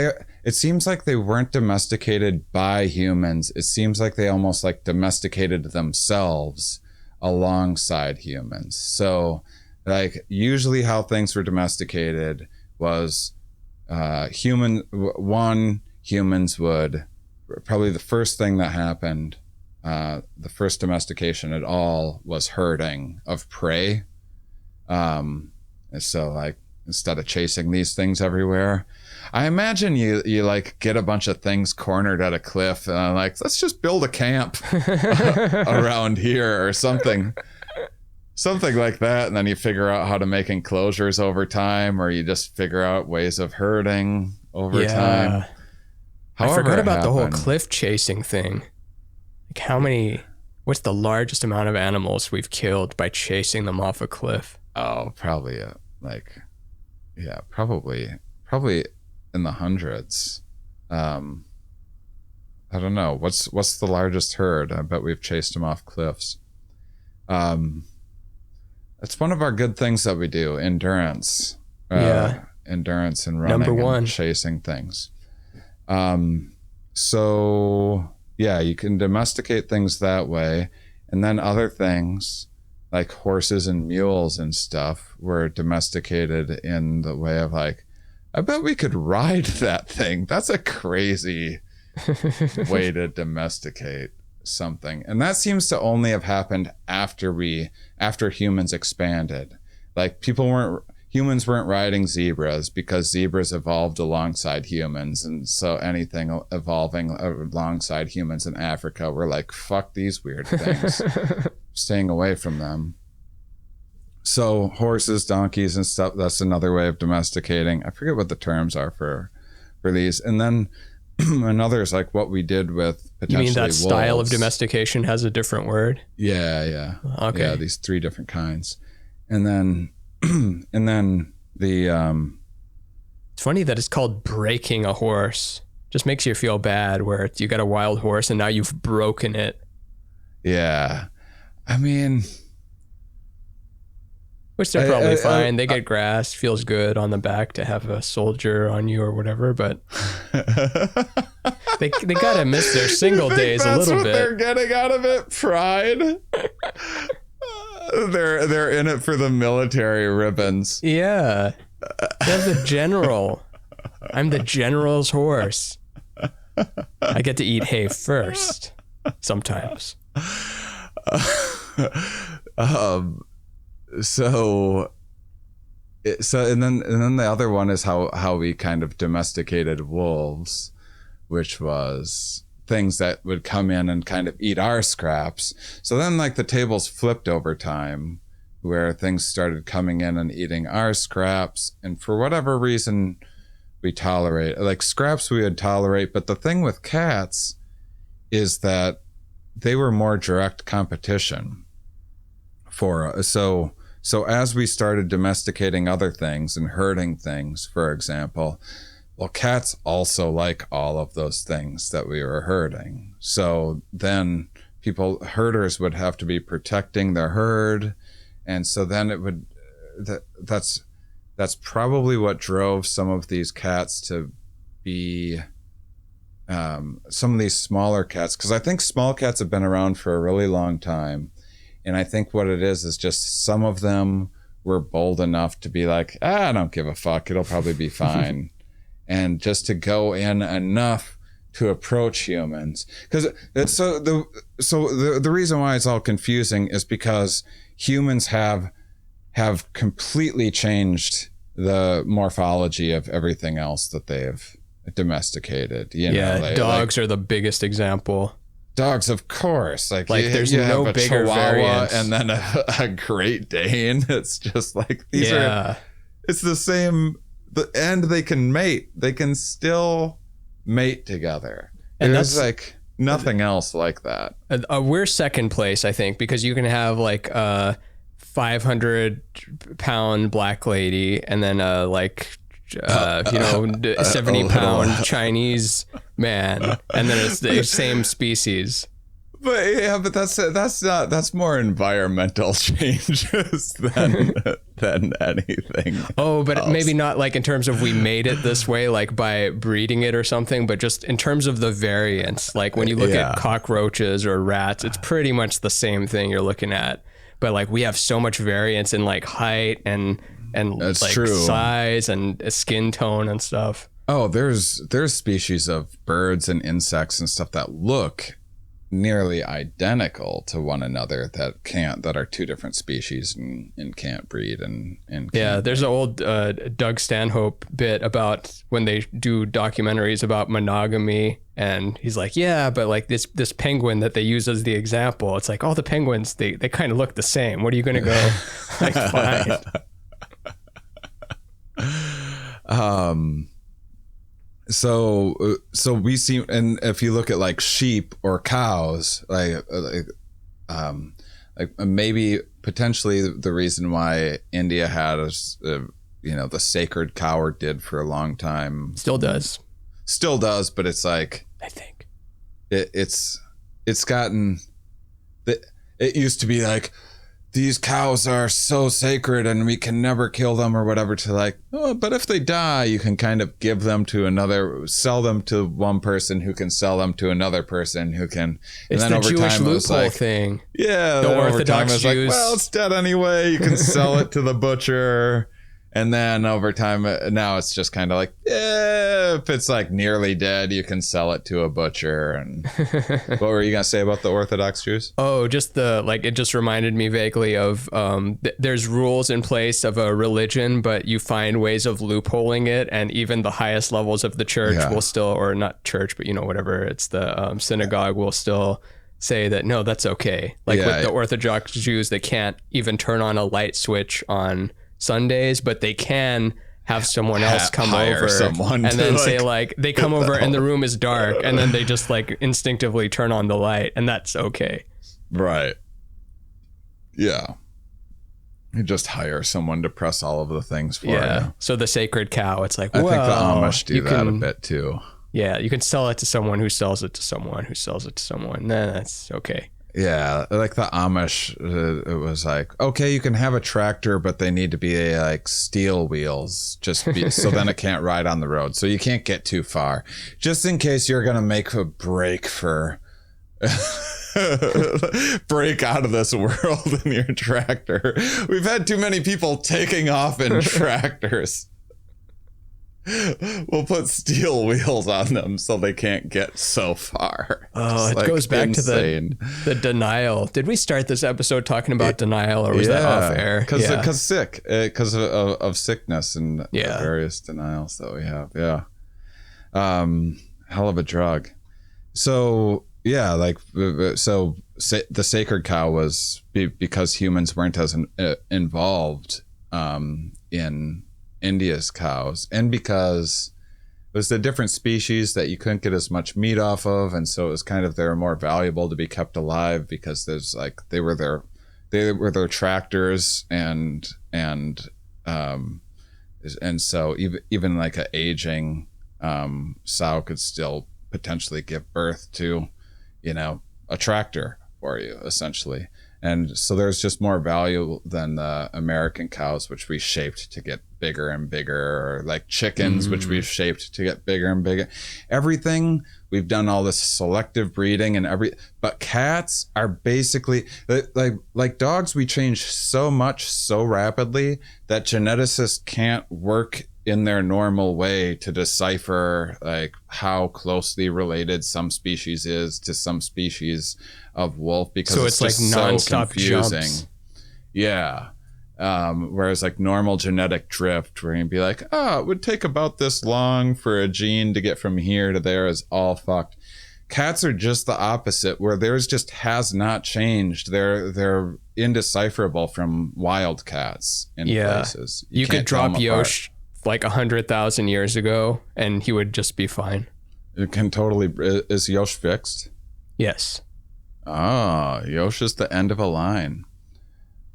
it seems like they weren't domesticated by humans. It seems like they almost like domesticated themselves alongside humans. So like usually how things were domesticated was humans would probably the first thing that happened, the first domestication at all was herding of prey. So like instead of chasing these things everywhere, I imagine you like get a bunch of things cornered at a cliff and like, let's just build a camp around here or something like that. And then you figure out how to make enclosures over time, or you just figure out ways of herding over time. I forgot about the whole cliff chasing thing. Like what's the largest amount of animals we've killed by chasing them off a cliff? Oh, probably probably in the hundreds. I don't know. What's the largest herd? I bet we've chased them off cliffs. It's one of our good things that we do, endurance. Endurance and running. Number one. And chasing things. So yeah, you can domesticate things that way. And then other things like horses and mules and stuff were domesticated in the way of like, I bet we could ride that thing. That's a crazy way to domesticate something. And that seems to only have happened after humans expanded. Like humans weren't riding zebras because zebras evolved alongside humans. And so anything evolving alongside humans in Africa were like, fuck these weird things, staying away from them. So horses, donkeys and stuff, that's another way of domesticating. I forget what the terms are for these. And then another is like what we did with potentially wolves. You mean that style of domestication has a different word? Yeah. Okay. Yeah, these 3 different kinds. And then the it's funny that it's called breaking a horse. Just makes you feel bad where you got a wild horse and now you've broken it. Yeah. I mean, which they're probably fine. They get grass, feels good on the back to have a soldier on you or whatever, but they gotta miss their single days a little bit. They're getting out of it? Pride. They're in it for the military ribbons. Yeah. They're the general. I'm the general's horse. I get to eat hay first. Sometimes. So and then the other one is how we kind of domesticated wolves, which was things that would come in and kind of eat our scraps. So then like the tables flipped over time, where things started coming in and eating our scraps, and for whatever reason we tolerate, like scraps we would tolerate. But the thing with cats is that they were more direct competition for us. So as we started domesticating other things and herding things, for example, well, cats also like all of those things that we were herding. So then herders would have to be protecting their herd. And so then it would, that's probably what drove some of these cats to be, some of these smaller cats. Cause I think small cats have been around for a really long time. And I think what it is just some of them were bold enough to be like, I don't give a fuck. It'll probably be fine. And just to go in enough to approach humans. Because the reason why it's all confusing is because humans have completely changed the morphology of everything else that they've domesticated. Dogs are the biggest example. Dogs, of course. Like there's no bigger variance. And then a Great Dane. It's just like these are. It's the same. And they can mate. They can still mate together. And there's like nothing else like that. We're second place, I think, because you can have like a 500-pound black lady and then 70-pound Chinese man, and then it's the same species. But that's more environmental changes than anything. Oh, but else. Maybe not like in terms of we made it this way, like by breeding it or something, but just in terms of the variance. Like when you look at cockroaches or rats, it's pretty much the same thing you're looking at. But like we have so much variance in like height and that's like true. Size and skin tone and stuff. Oh, there's species of birds and insects and stuff that look nearly identical to one another that are two different species and can't breed and yeah. There's an old Doug Stanhope bit about when they do documentaries about monogamy, and he's like, yeah, but like this penguin that they use as the example, it's like all the penguins they kind of look the same. What are you gonna go like find? So we see, and if you look at like sheep or cows, like maybe potentially the reason why India had the sacred cow, or did for a long time, Still does, but it's like, I think it's gotten, it used to be like, these cows are so sacred and we can never kill them or whatever, to like, oh, but if they die, you can kind of give them to another, sell them to one person who can sell them to another person who can. It's and then the over Jewish time, loophole like, thing. Yeah. The Orthodox Jews. Like, well, it's dead anyway. You can sell it to the butcher. And then over time, now it's just kind of like, if it's like nearly dead, you can sell it to a butcher. And what were you going to say about the Orthodox Jews? Oh, just it just reminded me vaguely of there's rules in place of a religion, but you find ways of loopholing it. And even the highest levels of the church will still, or not church, but whatever, it's the synagogue will still say that, no, that's okay. Like with the Orthodox Jews, they can't even turn on a light switch on Sundays, but they can have someone else come over and then say like they come over and the room is dark and then they just like instinctively turn on the light, and that's okay. Right. Yeah. You just hire someone to press all of the things for you. So the sacred cow, it's like, I think the Amish do that a bit too. Yeah, you can sell it to someone who sells it to someone who sells it to someone. Then that's okay. Yeah, like the Amish, it was like, okay, you can have a tractor, but they need to be like steel wheels, so then it can't ride on the road. So you can't get too far, just in case you're gonna make a break for break out of this world in your tractor. We've had too many people taking off in tractors. We'll put steel wheels on them so they can't get so far. Oh, it goes back insane. To the denial. Did we start this episode talking about denial, or was that off air? Because of sickness and various denials that we have. Yeah. Hell of a drug. So the sacred cow was because humans weren't as involved in India's cows, and because it was a different species that you couldn't get as much meat off of, and so it was kind of, they were more valuable to be kept alive because there's like they were their tractors, and so even like a aging sow could still potentially give birth to a tractor for you, essentially. And so there's just more value than the American cows, which we shaped to get bigger and bigger, or like chickens, which we've shaped to get bigger and bigger. Everything, we've done all this selective breeding but cats are basically like dogs. We change so much so rapidly that geneticists can't work in their normal way to decipher like how closely related some species is to some species of wolf, because so it's like nonstop confusing. Jumps. Yeah. Whereas like normal genetic drift, where you'd be like, it would take about this long for a gene to get from here to there, is all fucked. Cats are just the opposite, where theirs just has not changed. They're indecipherable from wild cats in places. You could drop Yosh like 100,000 years ago and he would just be fine. It can totally. Is Yosh fixed? Yes. Yosh is the end of a line.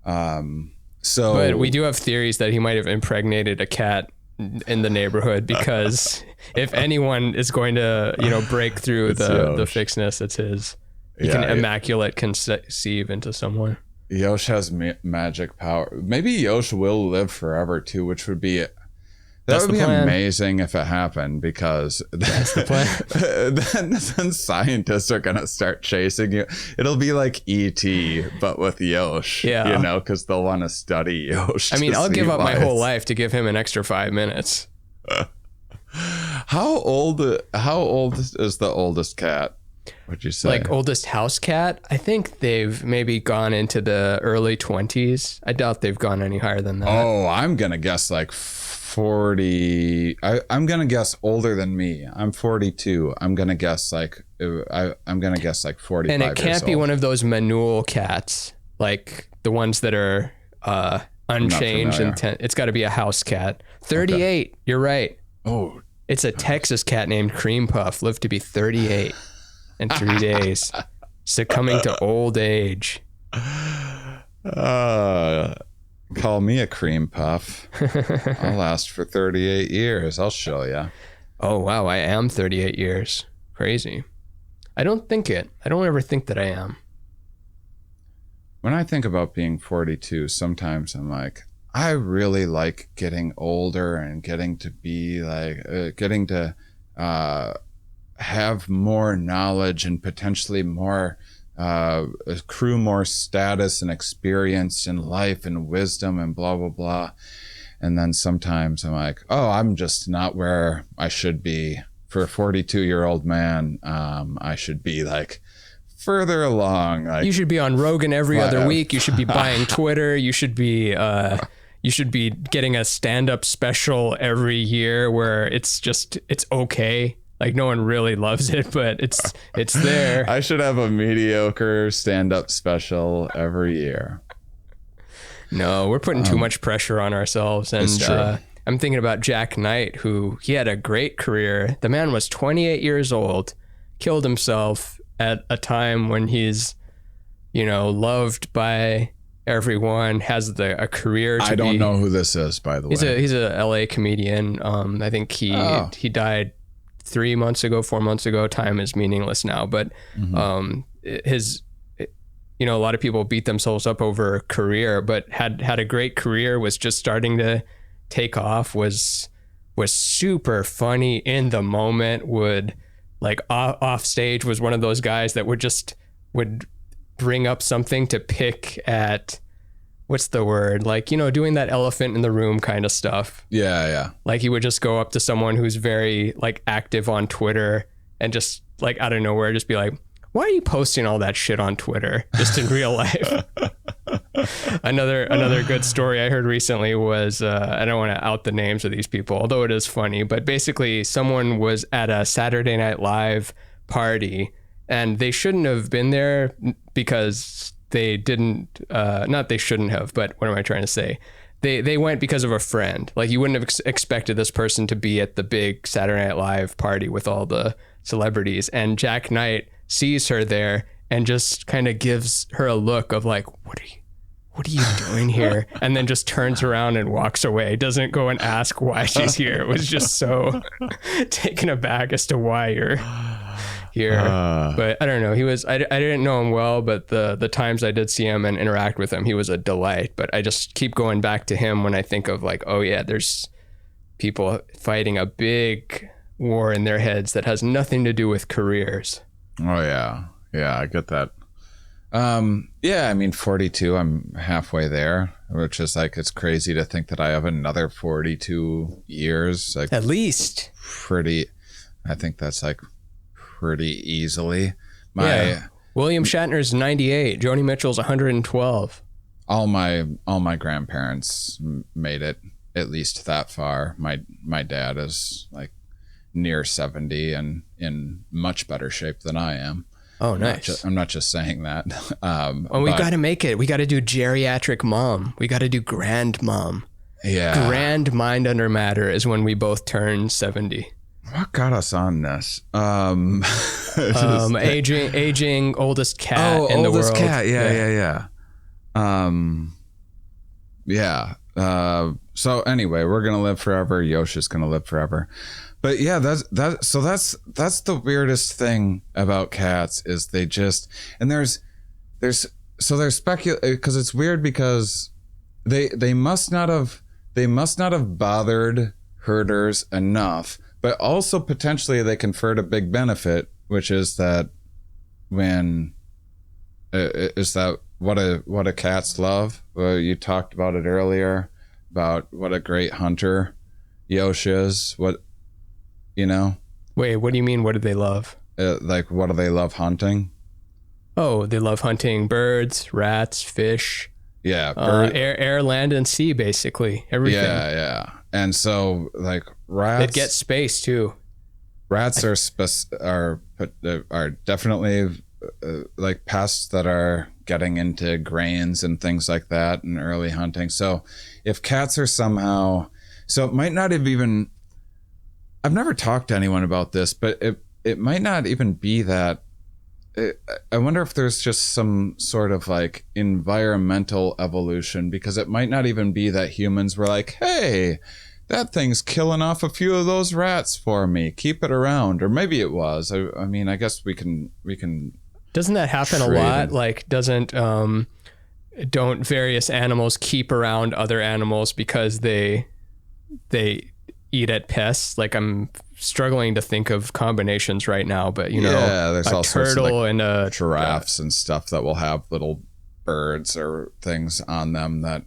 But we do have theories that he might have impregnated a cat in the neighborhood, because if anyone is going to, break through the fixedness, it's his. He can immaculate conceive into someone. Yosh has magic power. Maybe Yosh will live forever too, which would be. That would be amazing if it happened, because that's the plan. then scientists are going to start chasing you. It'll be like E.T., but with Yosh, because they'll want to study Yosh. I mean, I'll give up my whole life to give him an extra 5 minutes. How old is the oldest cat? What'd you say? Like oldest house cat, I think they've maybe gone into the early 20s. I doubt they've gone any higher than that. Oh, I'm going to guess like 40. I'm going to guess older than me. I'm 42. I'm going to guess like, I'm going to guess like 45 And it can't be one of those Manul cats, like the ones that are unchanged. It's got to be a house cat. 38. Okay. You're right. Oh, it's a Texas cat named Cream Puff, lived to be 38 in 3 days, succumbing to old age. Call me a cream puff. I'll last for 38 years. I'll show you. Oh, wow. I am 38 years. Crazy. I don't ever think that I am. When I think about being 42, sometimes I'm like, I really like getting older and getting to be like, getting to have more knowledge and potentially more, accrue more status and experience in life and wisdom and blah, blah, blah. And then sometimes I'm like, oh, I'm just not where I should be. For a 42-year-old man, I should be like further along. Like, you should be on Rogan every other week. You should be buying Twitter. You should be getting a stand-up special every year where it's okay. Like no one really loves it, but it's there. I should have a mediocre stand-up special every year. No, we're putting too much pressure on ourselves. And it's true. I'm thinking about Jack Knight, he had a great career. The man was 28 years old, killed himself at a time when he's, loved by everyone, has a career. I don't know who this is, by the way. He's a LA comedian. I think he died 4 months ago. Time is meaningless now, but a lot of people beat themselves up over a career, but had a great career, was just starting to take off, was super funny in the moment, would like off stage, was one of those guys that would bring up something to pick at, what's the word? Like, doing that elephant in the room kind of stuff. Yeah. Like he would just go up to someone who's very like active on Twitter and just like out of nowhere, just be like, why are you posting all that shit on Twitter just in real life? Another good story I heard recently was, I don't want to out the names of these people, although it is funny, but basically someone was at a Saturday Night Live party and they shouldn't have been there because they didn't, not they shouldn't have, but what am I trying to say? They went because of a friend. Like you wouldn't have expected this person to be at the big Saturday Night Live party with all the celebrities. And Jack Knight sees her there and just kind of gives her a look of like, what are you doing here? And then just turns around and walks away. Doesn't go and ask why she's here. It was just so taken aback as to why you're here. But I don't know. I didn't know him well, but the times I did see him and interact with him, he was a delight. But I just keep going back to him when I think of like, oh yeah, there's people fighting a big war in their heads that has nothing to do with careers. Oh yeah. I get that. 42, I'm halfway there, which is like, it's crazy to think that I have another 42 years. Like at least I think that's like pretty easily. William Shatner's 98. Joni Mitchell's 112. All my grandparents made it at least that far. My dad is like near 70 and in much better shape than I am. Oh, nice. I'm not just saying that. We got to make it. We got to do geriatric mom. We got to do grand mom. Yeah. Grand mind under matter is when we both turn 70. What got us on this? Aging oldest cat in the world. Oldest cat. Yeah. So anyway, we're going to live forever. Yosh is going to live forever. But yeah, that's the weirdest thing about cats is they just, and there's because it's weird because they must not have bothered herders enough, but also potentially they conferred a big benefit, which is that what a cats love. Well, you talked about it earlier about what a great hunter Yosh is. Wait, what do you mean? What do they love? like, what do they love hunting? Oh, they love hunting birds, rats, fish. Yeah. Air, land, and sea, basically. Everything. Yeah. And so, like, rats... They'd get space, too. Rats are definitely like pests that are getting into grains and things like that in early hunting. So if cats are somehow... So it might not have even... I've never talked to anyone about this, but it might not even be that... I wonder if there's just some sort of like environmental evolution, because it might not even be that humans were like, hey... that thing's killing off a few of those rats for me. Keep it around. Or maybe it was. I mean, I guess we can. Doesn't that happen a lot? Like, don't various animals keep around other animals because they eat at pests? Like, I'm struggling to think of combinations right now, but there's a all turtle sorts of, like, and a giraffes and stuff that will have little birds or things on them that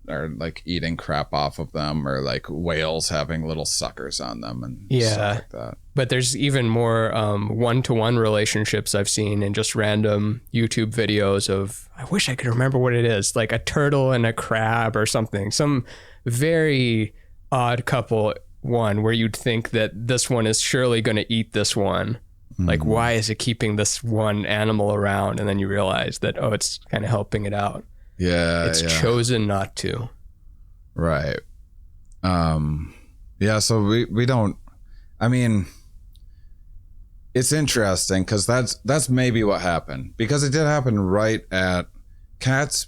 are like eating crap off of them, or like whales having little suckers on them and stuff like that. But there's even more one-to-one relationships I've seen in just random YouTube videos of, I wish I could remember what it is, like a turtle and a crab or something, some very odd couple one where you'd think that this one is surely going to eat this one. Like, why is it keeping this one animal around? And then you realize that, oh, it's kind of helping it out. Yeah. It's chosen not to. Right. Yeah. So we don't, I mean, it's interesting because that's maybe what happened, because it did happen right at cats,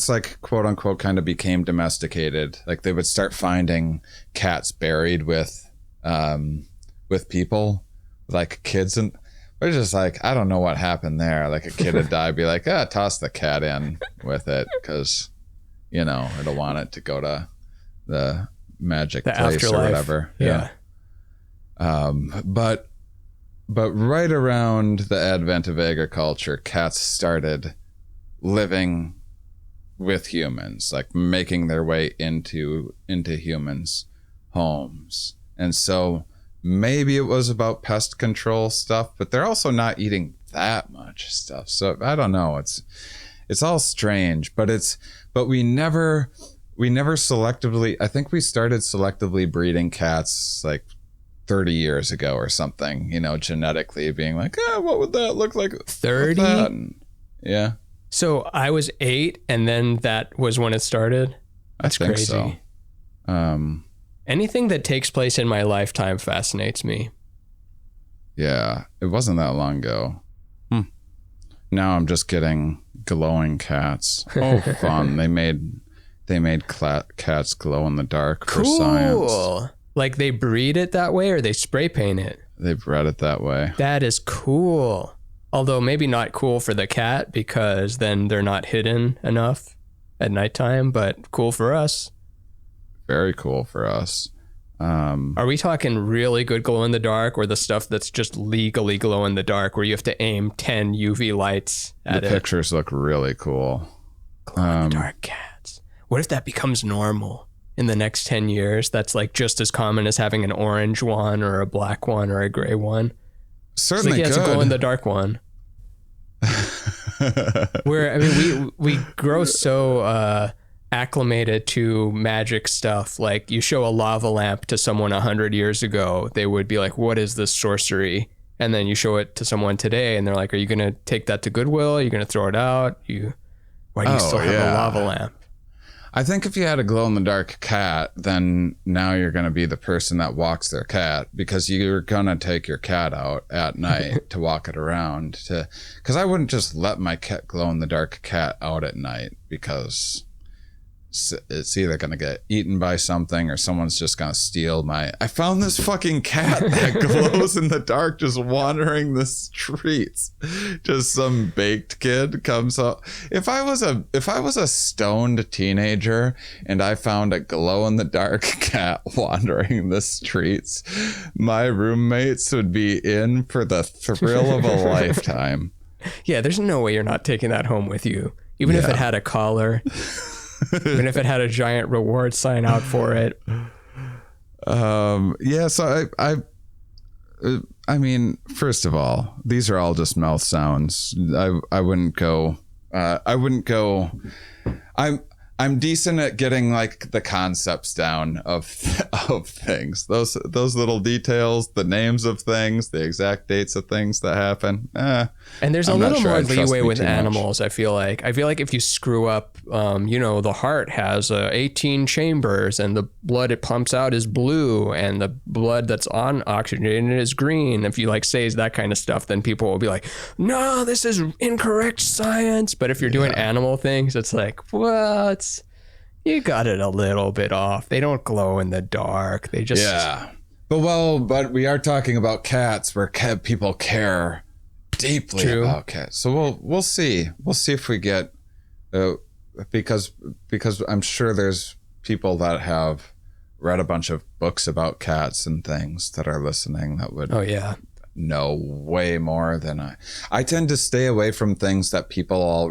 like, quote unquote, kind of became domesticated. Like, they would start finding cats buried with people, like kids, and we're just like, I don't know what happened there. Like, a kid would die, be like, toss the cat in with it, because, it'll want it to go to the magic place afterlife, or whatever. Yeah. But right around the advent of agriculture, cats started living with humans, like making their way into humans' homes. And so maybe it was about pest control stuff, but they're also not eating that much stuff. So I don't know. It's all strange, but we never selectively, I think we started selectively breeding cats like 30 years ago or something, genetically being like, what would that look like? 30? Yeah. So I was 8 and then that was when it started? That's I think crazy. So. Anything that takes place in my lifetime fascinates me. Yeah, it wasn't that long ago. Now I'm just getting glowing cats. Oh, fun. They made cats glow in the dark for science. Like, they breed it that way, or they spray paint it? They bred it that way. That is cool. Although maybe not cool for the cat, because then they're not hidden enough at nighttime, but cool for us. Very cool for us. Are we talking really good glow in the dark, or the stuff that's just legally glow in the dark where you have to aim 10 UV lights at it? The pictures look really cool. Glow in the dark cats. What if that becomes normal in the next 10 years? That's like just as common as having an orange one or a black one or a gray one. Certainly it's could. a glow in the dark one. We grow so acclimated to magic stuff. Like, you show a lava lamp to someone 100 years ago, they would be like, what is this sorcery? And then you show it to someone today and they're like, are you going to take that to Goodwill? Are you going to throw it out? Why do you still have a lava lamp? I think if you had a glow-in-the-dark cat, then now you're going to be the person that walks their cat, because you're going to take your cat out at night to walk it around. Because I wouldn't just let my glow-in-the-dark cat out at night, because it's either going to get eaten by something or someone's just going to steal I found this fucking cat that glows in the dark just wandering the streets. Just some baked kid comes up. If I was a stoned teenager and I found a glow in the dark cat wandering the streets, my roommates would be in for the thrill of a lifetime. Yeah, there's no way you're not taking that home with you. Even if it had a collar. Even if it had a giant reward sign out for it. So I mean, first of all, these are all just mouth sounds. I wouldn't go. I'm decent at getting like the concepts down of things. Those little details, the names of things, the exact dates of things that happen. And there's a little more leeway with animals. I feel like if you screw up, the heart has 18 chambers, and the blood it pumps out is blue, and the blood that's on oxygen is green. If you like say that kind of stuff, then people will be like, no, this is incorrect science. But if you're doing animal things, it's like, well, you got it a little bit off. They don't glow in the dark. They just... Yeah. But we are talking about cats where people care deeply about cats. So we'll see. We'll see if we get... because I'm sure there's people that have read a bunch of books about cats and things that are listening that would... Oh, yeah. Know way more than I tend to stay away from things that people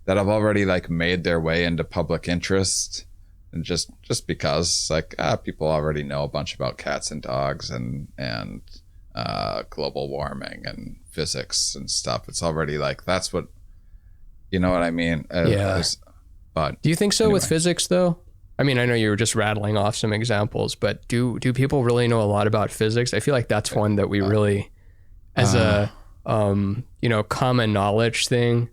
that have already like made their way into public interest, and just because like people already know a bunch about cats and dogs and global warming and physics and stuff. It's already like, that's what, you know what I mean? But do you think so anyway. With physics though? I mean, I know you were just rattling off some examples, but do people really know a lot about physics? I feel like that's one that we really, as a common knowledge thing,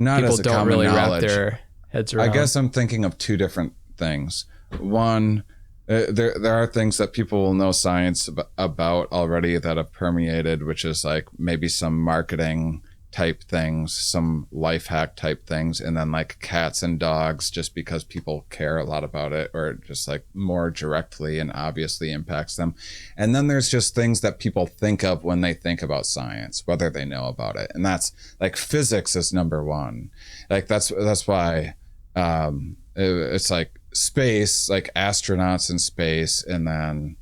people don't really wrap their heads around. I guess I'm thinking of two different things. One, there are things that people will know science about already that have permeated, which is like maybe some marketing type things, some life hack type things, and then like cats and dogs, just because people care a lot about it, or just like more directly and obviously impacts them. And then there's just things that people think of when they think about science, whether they know about it. And that's like physics is number one. Like that's why it's like space, like astronauts in space, and then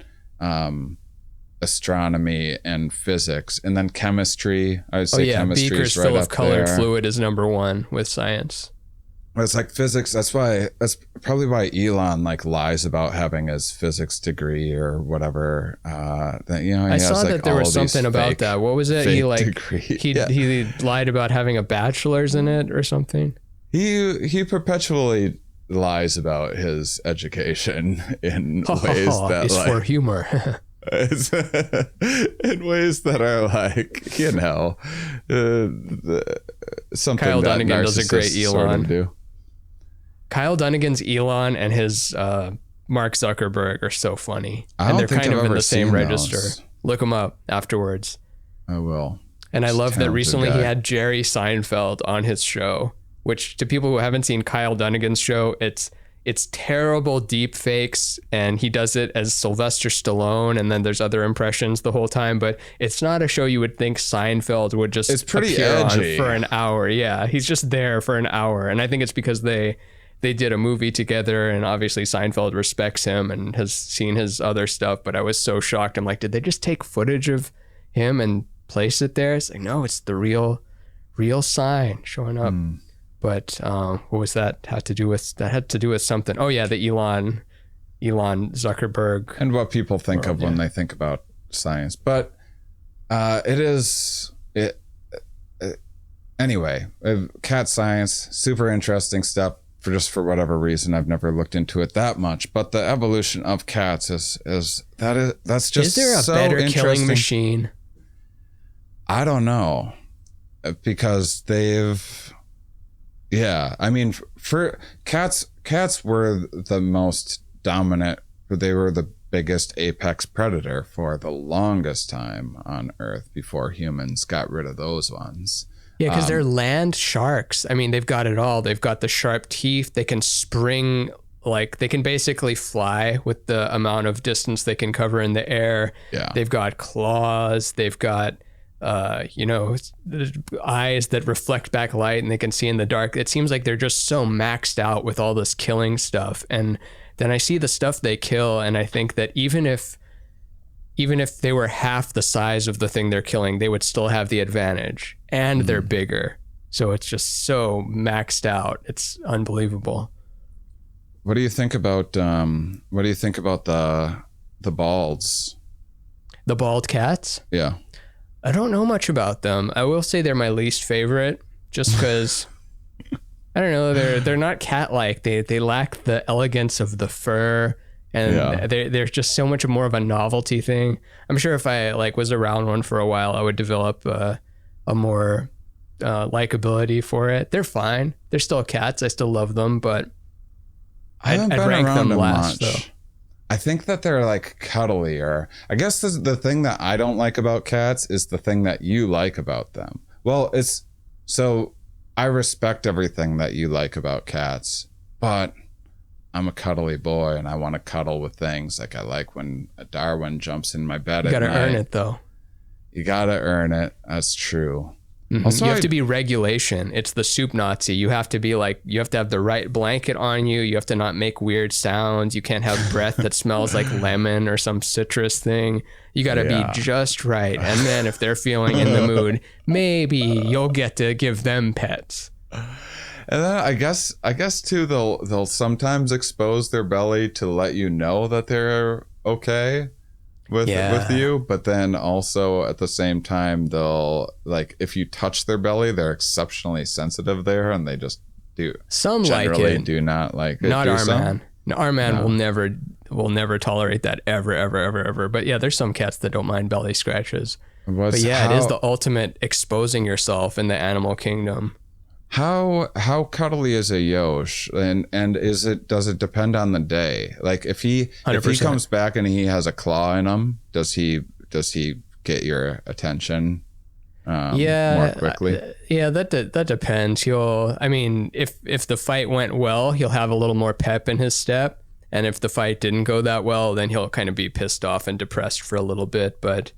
astronomy and physics, and then chemistry. I would say chemistry beakers is right full up of colored there. Fluid is number one with science. It's like physics. That's probably why Elon like lies about having his physics degree or whatever. I saw that there was something about that. What was it? He lied about having a bachelor's in it or something. He perpetually lies about his education in ways that it's like for humor. In ways that are like, something Kyle that Dunnigan does a great Elon. Sort of do. Kyle Dunnigan's Elon and his Mark Zuckerberg are so funny, and they're kind of in the same register. Look them up afterwards. I will. And I love that recently he had Jerry Seinfeld on his show, which to people who haven't seen Kyle Dunnigan's show, it's terrible deep fakes, and he does it as Sylvester Stallone, and then there's other impressions the whole time, but it's not a show you would think Seinfeld would just appear edgy on for an hour. Yeah, he's just there for an hour, and I think it's because they did a movie together, and obviously Seinfeld respects him and has seen his other stuff, but I was so shocked. I'm like, did they just take footage of him and place it there? It's like, no, it's the real sign showing up. But what was that had to do with? That had to do with something. Oh yeah, the Elon Zuckerberg. And what people think of when they think about science. But anyway, cat science, super interesting stuff. For whatever reason, I've never looked into it that much. But the evolution of cats that's just is there a so better killing machine? I don't know, because they've. Yeah, I mean, for cats were the most dominant. They were the biggest apex predator for the longest time on Earth before humans got rid of those ones. Yeah, because they're land sharks. I mean, they've got it all. They've got the sharp teeth. They can spring, like they can basically fly with the amount of distance they can cover in the air. Yeah. They've got claws. They've got eyes that reflect back light, and they can see in the dark. It seems like they're just so maxed out with all this killing stuff. And then I see the stuff they kill, and I think that even if they were half the size of the thing they're killing, they would still have the advantage, and they're bigger. So it's just so maxed out. It's unbelievable. What do you think about the balds? The bald cats? Yeah. I don't know much about them. I will say they're my least favorite just because, I don't know, they're not cat-like. They lack the elegance of the fur, and they're just so much more of a novelty thing. I'm sure if I like was around one for a while, I would develop a more likability for it. They're fine. They're still cats. I still love them, but I'd rank them last though. I think that they're like cuddly, or I guess the thing that I don't like about cats is the thing that you like about them. Well, it's so I respect everything that you like about cats, but I'm a cuddly boy and I want to cuddle with things. Like I like when a Darwin jumps in my bed at night. You gotta earn it though. You gotta earn it. That's true. Mm-hmm. Also, you have to be regulation. It's the soup Nazi. You have to be like, you have to have the right blanket on you. You have to not make weird sounds. You can't have breath that smells like len or some citrus thing. You got to be just right. And then if they're feeling in the mood, maybe you'll get to give them pets. And then I guess too, they'll sometimes expose their belly to let you know that they're okay with you, but then also at the same time they'll, like, if you touch their belly, they're exceptionally sensitive there, and they just do some generally like it. Do not like it. Not do our some? man. No, our man will never tolerate that ever. But yeah, there's some cats that don't mind belly scratches. But yeah, it is the ultimate exposing yourself in the animal kingdom. How cuddly is a Yosh, and does it depend on the day? Like if he 100%. comes back and he has a claw in him, does he get your attention more quickly? That depends. If the fight went well, he'll have a little more pep in his step, and if the fight didn't go that well, then he'll kind of be pissed off and depressed for a little bit. But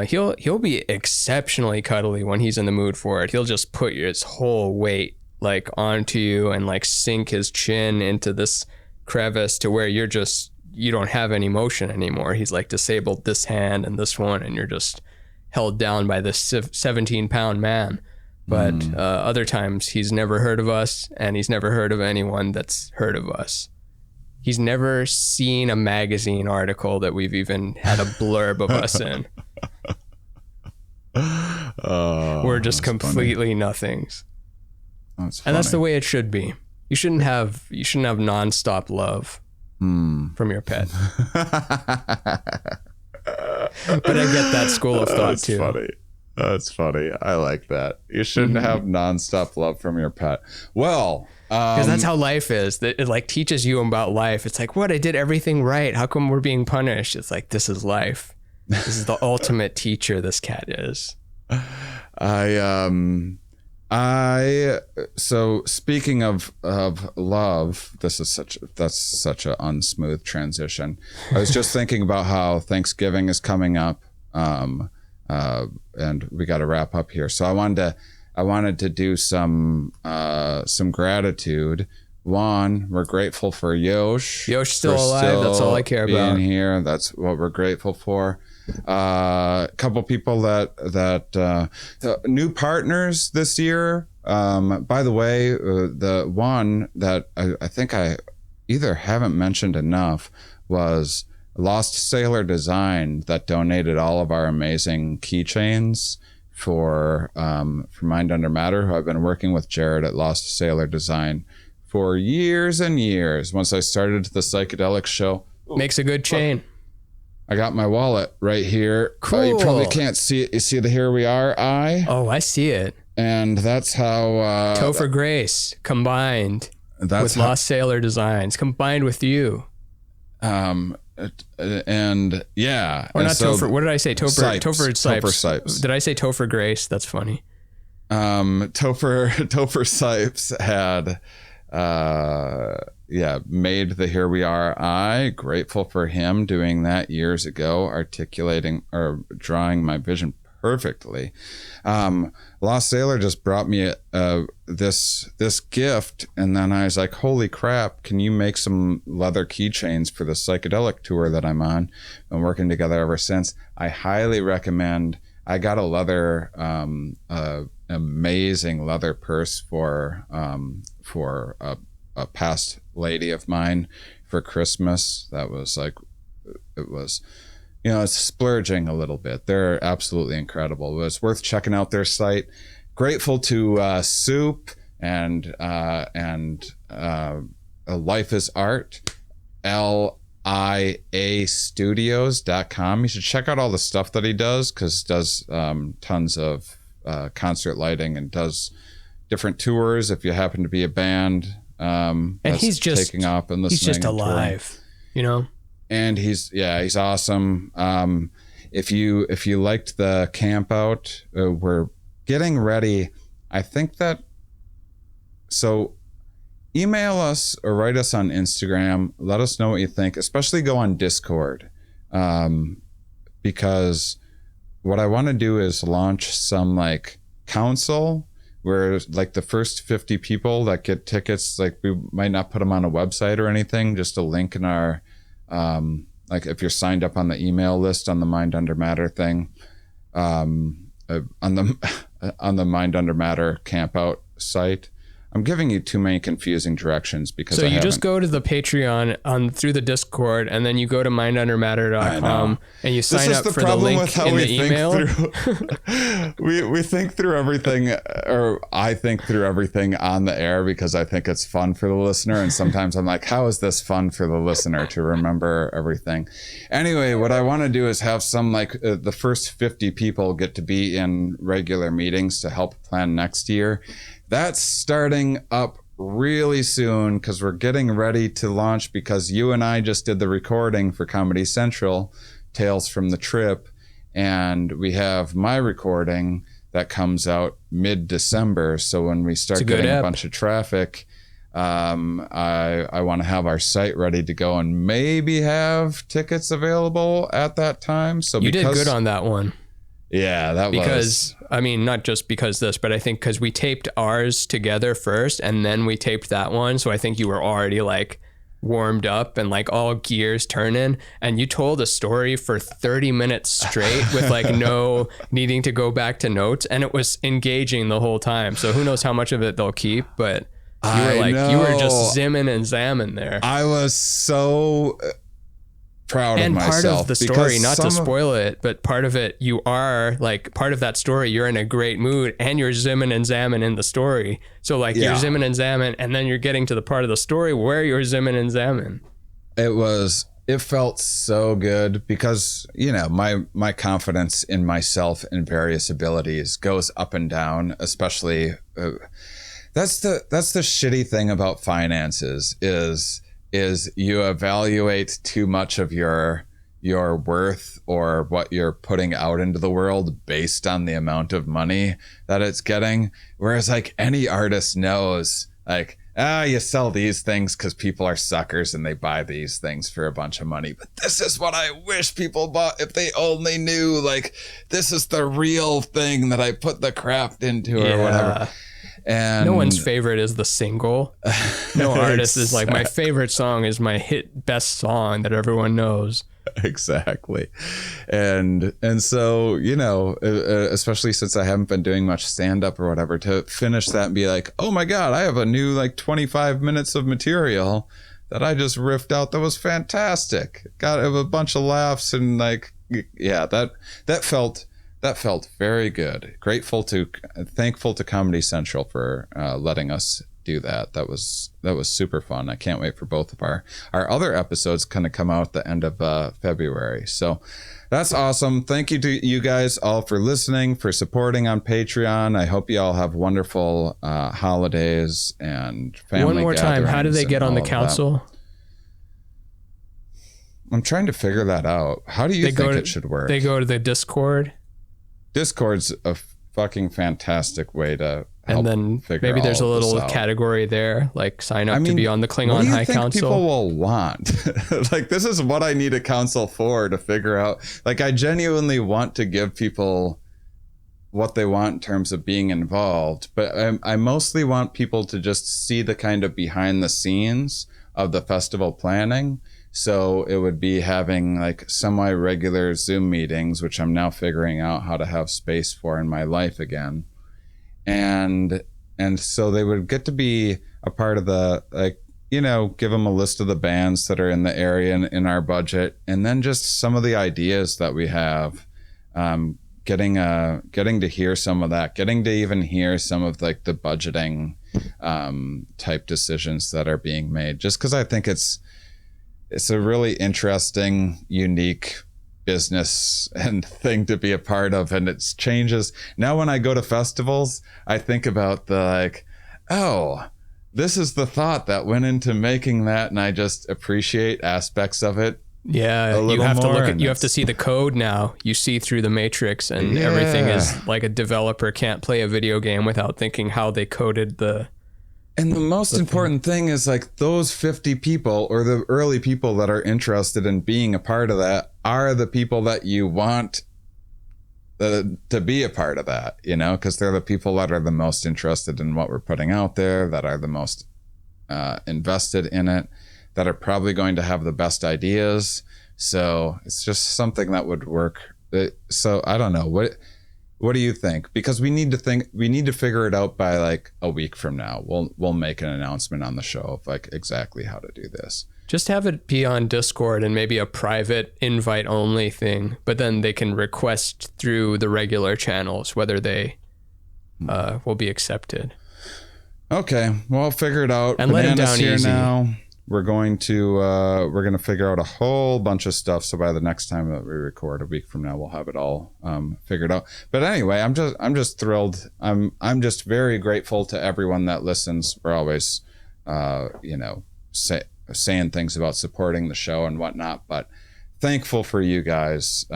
he'll be exceptionally cuddly when he's in the mood for it. He'll just put his whole weight like onto you and like sink his chin into this crevice to where you don't have any motion anymore. He's like disabled this hand and this one, and you're just held down by this 17-pound man. But other times he's never heard of us, and he's never heard of anyone that's heard of us. He's never seen a magazine article that we've even had a blurb of us in. We're just completely nothings. That's funny. And that's the way it should be. You shouldn't have nonstop love from your pet. But I get that school of thought too. Funny. That's funny. I like that. You shouldn't have nonstop love from your pet. Well, because that's how life is. It like teaches you about life. It's like, what? I did everything right. How come we're being punished? It's like, this is life. This is the ultimate teacher. This cat is. So speaking of love, that's such an unsmooth transition. I was just thinking about how Thanksgiving is coming up, and we got to wrap up here. So I wanted to do some gratitude. One, we're grateful for Yosh. Yosh still alive. That's all I care about. Being here, that's what we're grateful for. A couple people that new partners this year. By the way, the one that I think I either haven't mentioned enough was Lost Sailor Design, that donated all of our amazing keychains for Mind Under Matter, who I've been working with Jared at Lost Sailor Design for years and years. Once I started the psychedelic show. Makes a good chain. I got my wallet right here. Cool. You probably can't see it. You see the Here We Are eye? Oh, I see it. And that's how... Topher Grace combined with Lost Sailor Designs, combined with you. And yeah. Or not so, Topher. What did I say? Topher Sipes. Sipes. Did I say Topher Grace? That's funny. Topher Sipes had... made the Here We Are eye. Grateful for him doing that years ago, articulating or drawing my vision perfectly. Lost Sailor just brought me this gift, and then I was like, holy crap, can you make some leather keychains for the psychedelic tour that I'm on? Been working together ever since. I highly recommend. I got a leather amazing leather purse for a past lady of mine for Christmas. That was like, it was, it's splurging a little bit. They're absolutely incredible. It's worth checking out their site. Grateful to Soup and Life is Art, liastudios.com. You should check out all the stuff that he does, because he does tons of concert lighting and does different tours if you happen to be a band. And he's just taking off and listening. He's just alive, And he's awesome. If you liked the camp out, we're getting ready. I think that, so email us or write us on Instagram. Let us know what you think, especially go on Discord. Because what I want to do is launch some like council where like the first 50 people that get tickets, like we might not put them on a website or anything, just a link in our, like if you're signed up on the email list on the Mind Under Matter thing, on the Mind Under Matter camp out site. I'm giving you too many confusing directions because so you just go to the Patreon through the Discord, and then you go to mindundermatter.com and you sign up for the link in the email. We think through everything, or I think through everything on the air because I think it's fun for the listener. And sometimes I'm like, how is this fun for the listener to remember everything? Anyway, what I want to do is have some the first 50 people get to be in regular meetings to help plan next year. That's starting up really soon because we're getting ready to launch, because you and I just did the recording for Comedy Central, Tales from the Trip, and we have my recording that comes out mid-December. So when we start getting a bunch of traffic, I want to have our site ready to go and maybe have tickets available at that time. So you did good on that one. Yeah, because I mean, not just because this, but I think because we taped ours together first and then we taped that one. So I think you were already like warmed up and like all gears turning, and you told a story for 30 minutes straight with like no needing to go back to notes, and it was engaging the whole time. So who knows how much of it they'll keep, but you were just zimming and zamming there. I was so proud of myself. And part of the story, not to spoil it, but part of it, you are like part of that story, you're in a great mood and you're zimming and zamming in the story. So like you're zimming and zamming, and then you're getting to the part of the story where you're zimming and zamming. It felt so good because, my confidence in myself and various abilities goes up and down, especially that's the shitty thing about finances is you evaluate too much of your worth or what you're putting out into the world based on the amount of money that it's getting. Whereas like any artist knows, like, you sell these things because people are suckers and they buy these things for a bunch of money. But this is what I wish people bought if they only knew, like, this is the real thing that I put the craft into or whatever. And no one's favorite is the single. No artist is like, my favorite song is my best song that everyone knows. Exactly. And so, especially since I haven't been doing much stand-up or whatever, to finish that and be like, oh my God, I have a new like 25 minutes of material that I just riffed out that was fantastic. Got a bunch of laughs and like, yeah, that felt very good. Thankful to Comedy Central for letting us do that. That was super fun. I can't wait for both of our other episodes kind of come out at the end of February. So that's awesome. Thank you to you guys all for listening, for supporting on Patreon. I hope you all have wonderful holidays and family. One more time, how do they get on the council? I'm trying to figure that out. How do you think it should work? They go to the Discord. Discord's a fucking fantastic way to help. And then maybe there's a little category there, like sign up to be on the Klingon High Council. People will want like, this is what I need a council for, to figure out. Like, I genuinely want to give people what they want in terms of being involved, but I mostly want people to just see the kind of behind the scenes of the festival planning. So it would be having like semi-regular Zoom meetings, which I'm now figuring out how to have space for in my life again. And so they would get to be a part of the, like, give them a list of the bands that are in the area and in our budget, and then just some of the ideas that we have. Getting to hear some of that, getting to even hear some of like the budgeting type decisions that are being made, just because I think it's a really interesting, unique business and thing to be a part of, and it changes. Now when I go to festivals, I think about the like, oh, this is the thought that went into making that, and I just appreciate aspects of it. Yeah, you have to look at, you have to see the code now. You see through the matrix, and everything is like a developer can't play a video game without thinking how they coded the. And the most important thing is like those 50 people or the early people that are interested in being a part of that are the people that you want to be a part of that, because they're the people that are the most interested in what we're putting out there, that are the most invested in it, that are probably going to have the best ideas. So it's just something that would work. So I don't know. What do you think? Because we need to figure it out by like a week from now. We'll make an announcement on the show of like exactly how to do this. Just have it be on Discord and maybe a private invite only thing, but then they can request through the regular channels whether they will be accepted. Okay, well, I'll figure it out. And let them down here easy. Now. We're going to figure out a whole bunch of stuff. So by the next time that we record a week from now, we'll have it all figured out. But anyway, I'm just thrilled. I'm just very grateful to everyone that listens. We're always, saying things about supporting the show and whatnot, but thankful for you guys,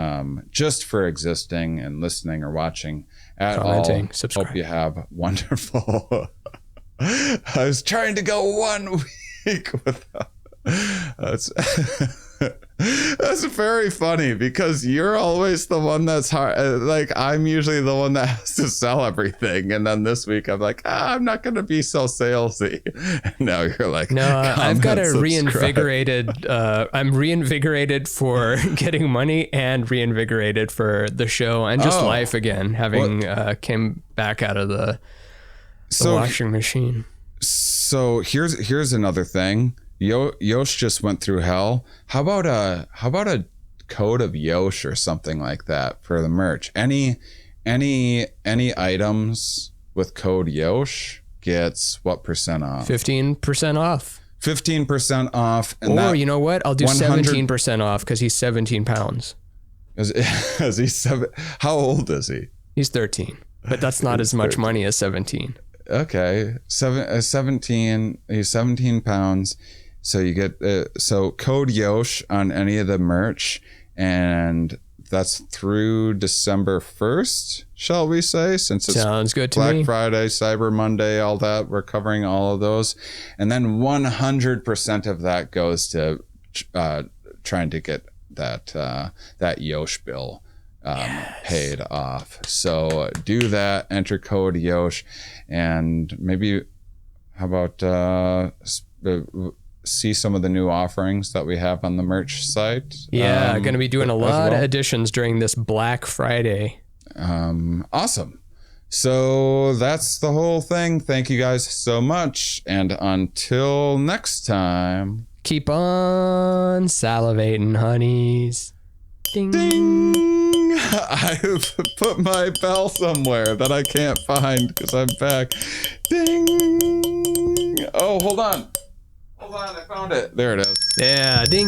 just for existing and listening or watching at Commenting, all. subscribe. Hope you have wonderful. I was trying to go 1 week without. That's very funny because you're always the one that's hard. Like I'm usually the one that has to sell everything, and then this week I'm like, I'm not going to be so salesy. And now you're like, no, I've got a subscribe. reinvigorated. I'm reinvigorated for getting money and reinvigorated for the show and just life again, having came back out of the washing machine. So here's another thing. Yosh just went through hell. How about a code of Yosh or something like that for the merch? Any items with code Yosh gets what percent off? 15% off. 15% off. And or you know what? I'll do 17% off because he's 17 pounds. Is he how old is he? He's 13, but that's not as much money as 17. Okay, 17. He's 17 pounds. So you get so code Yosh on any of the merch, and that's through December 1st, shall we say? Since it's sounds good to Black me. Friday, Cyber Monday, all that. We're covering all of those, and then 100% of that goes to trying to get that Yosh bill paid off. So do that. Enter code Yosh, and maybe how about see some of the new offerings that we have on the merch site. Yeah, going to be doing a lot of additions during this Black Friday. Awesome. So that's the whole thing. Thank you guys so much. And until next time, keep on salivating, honeys. Ding. Ding. I've put my bell somewhere that I can't find because I'm back. Ding. Oh, hold on. Hold on, I found it. There it is. Yeah, ding.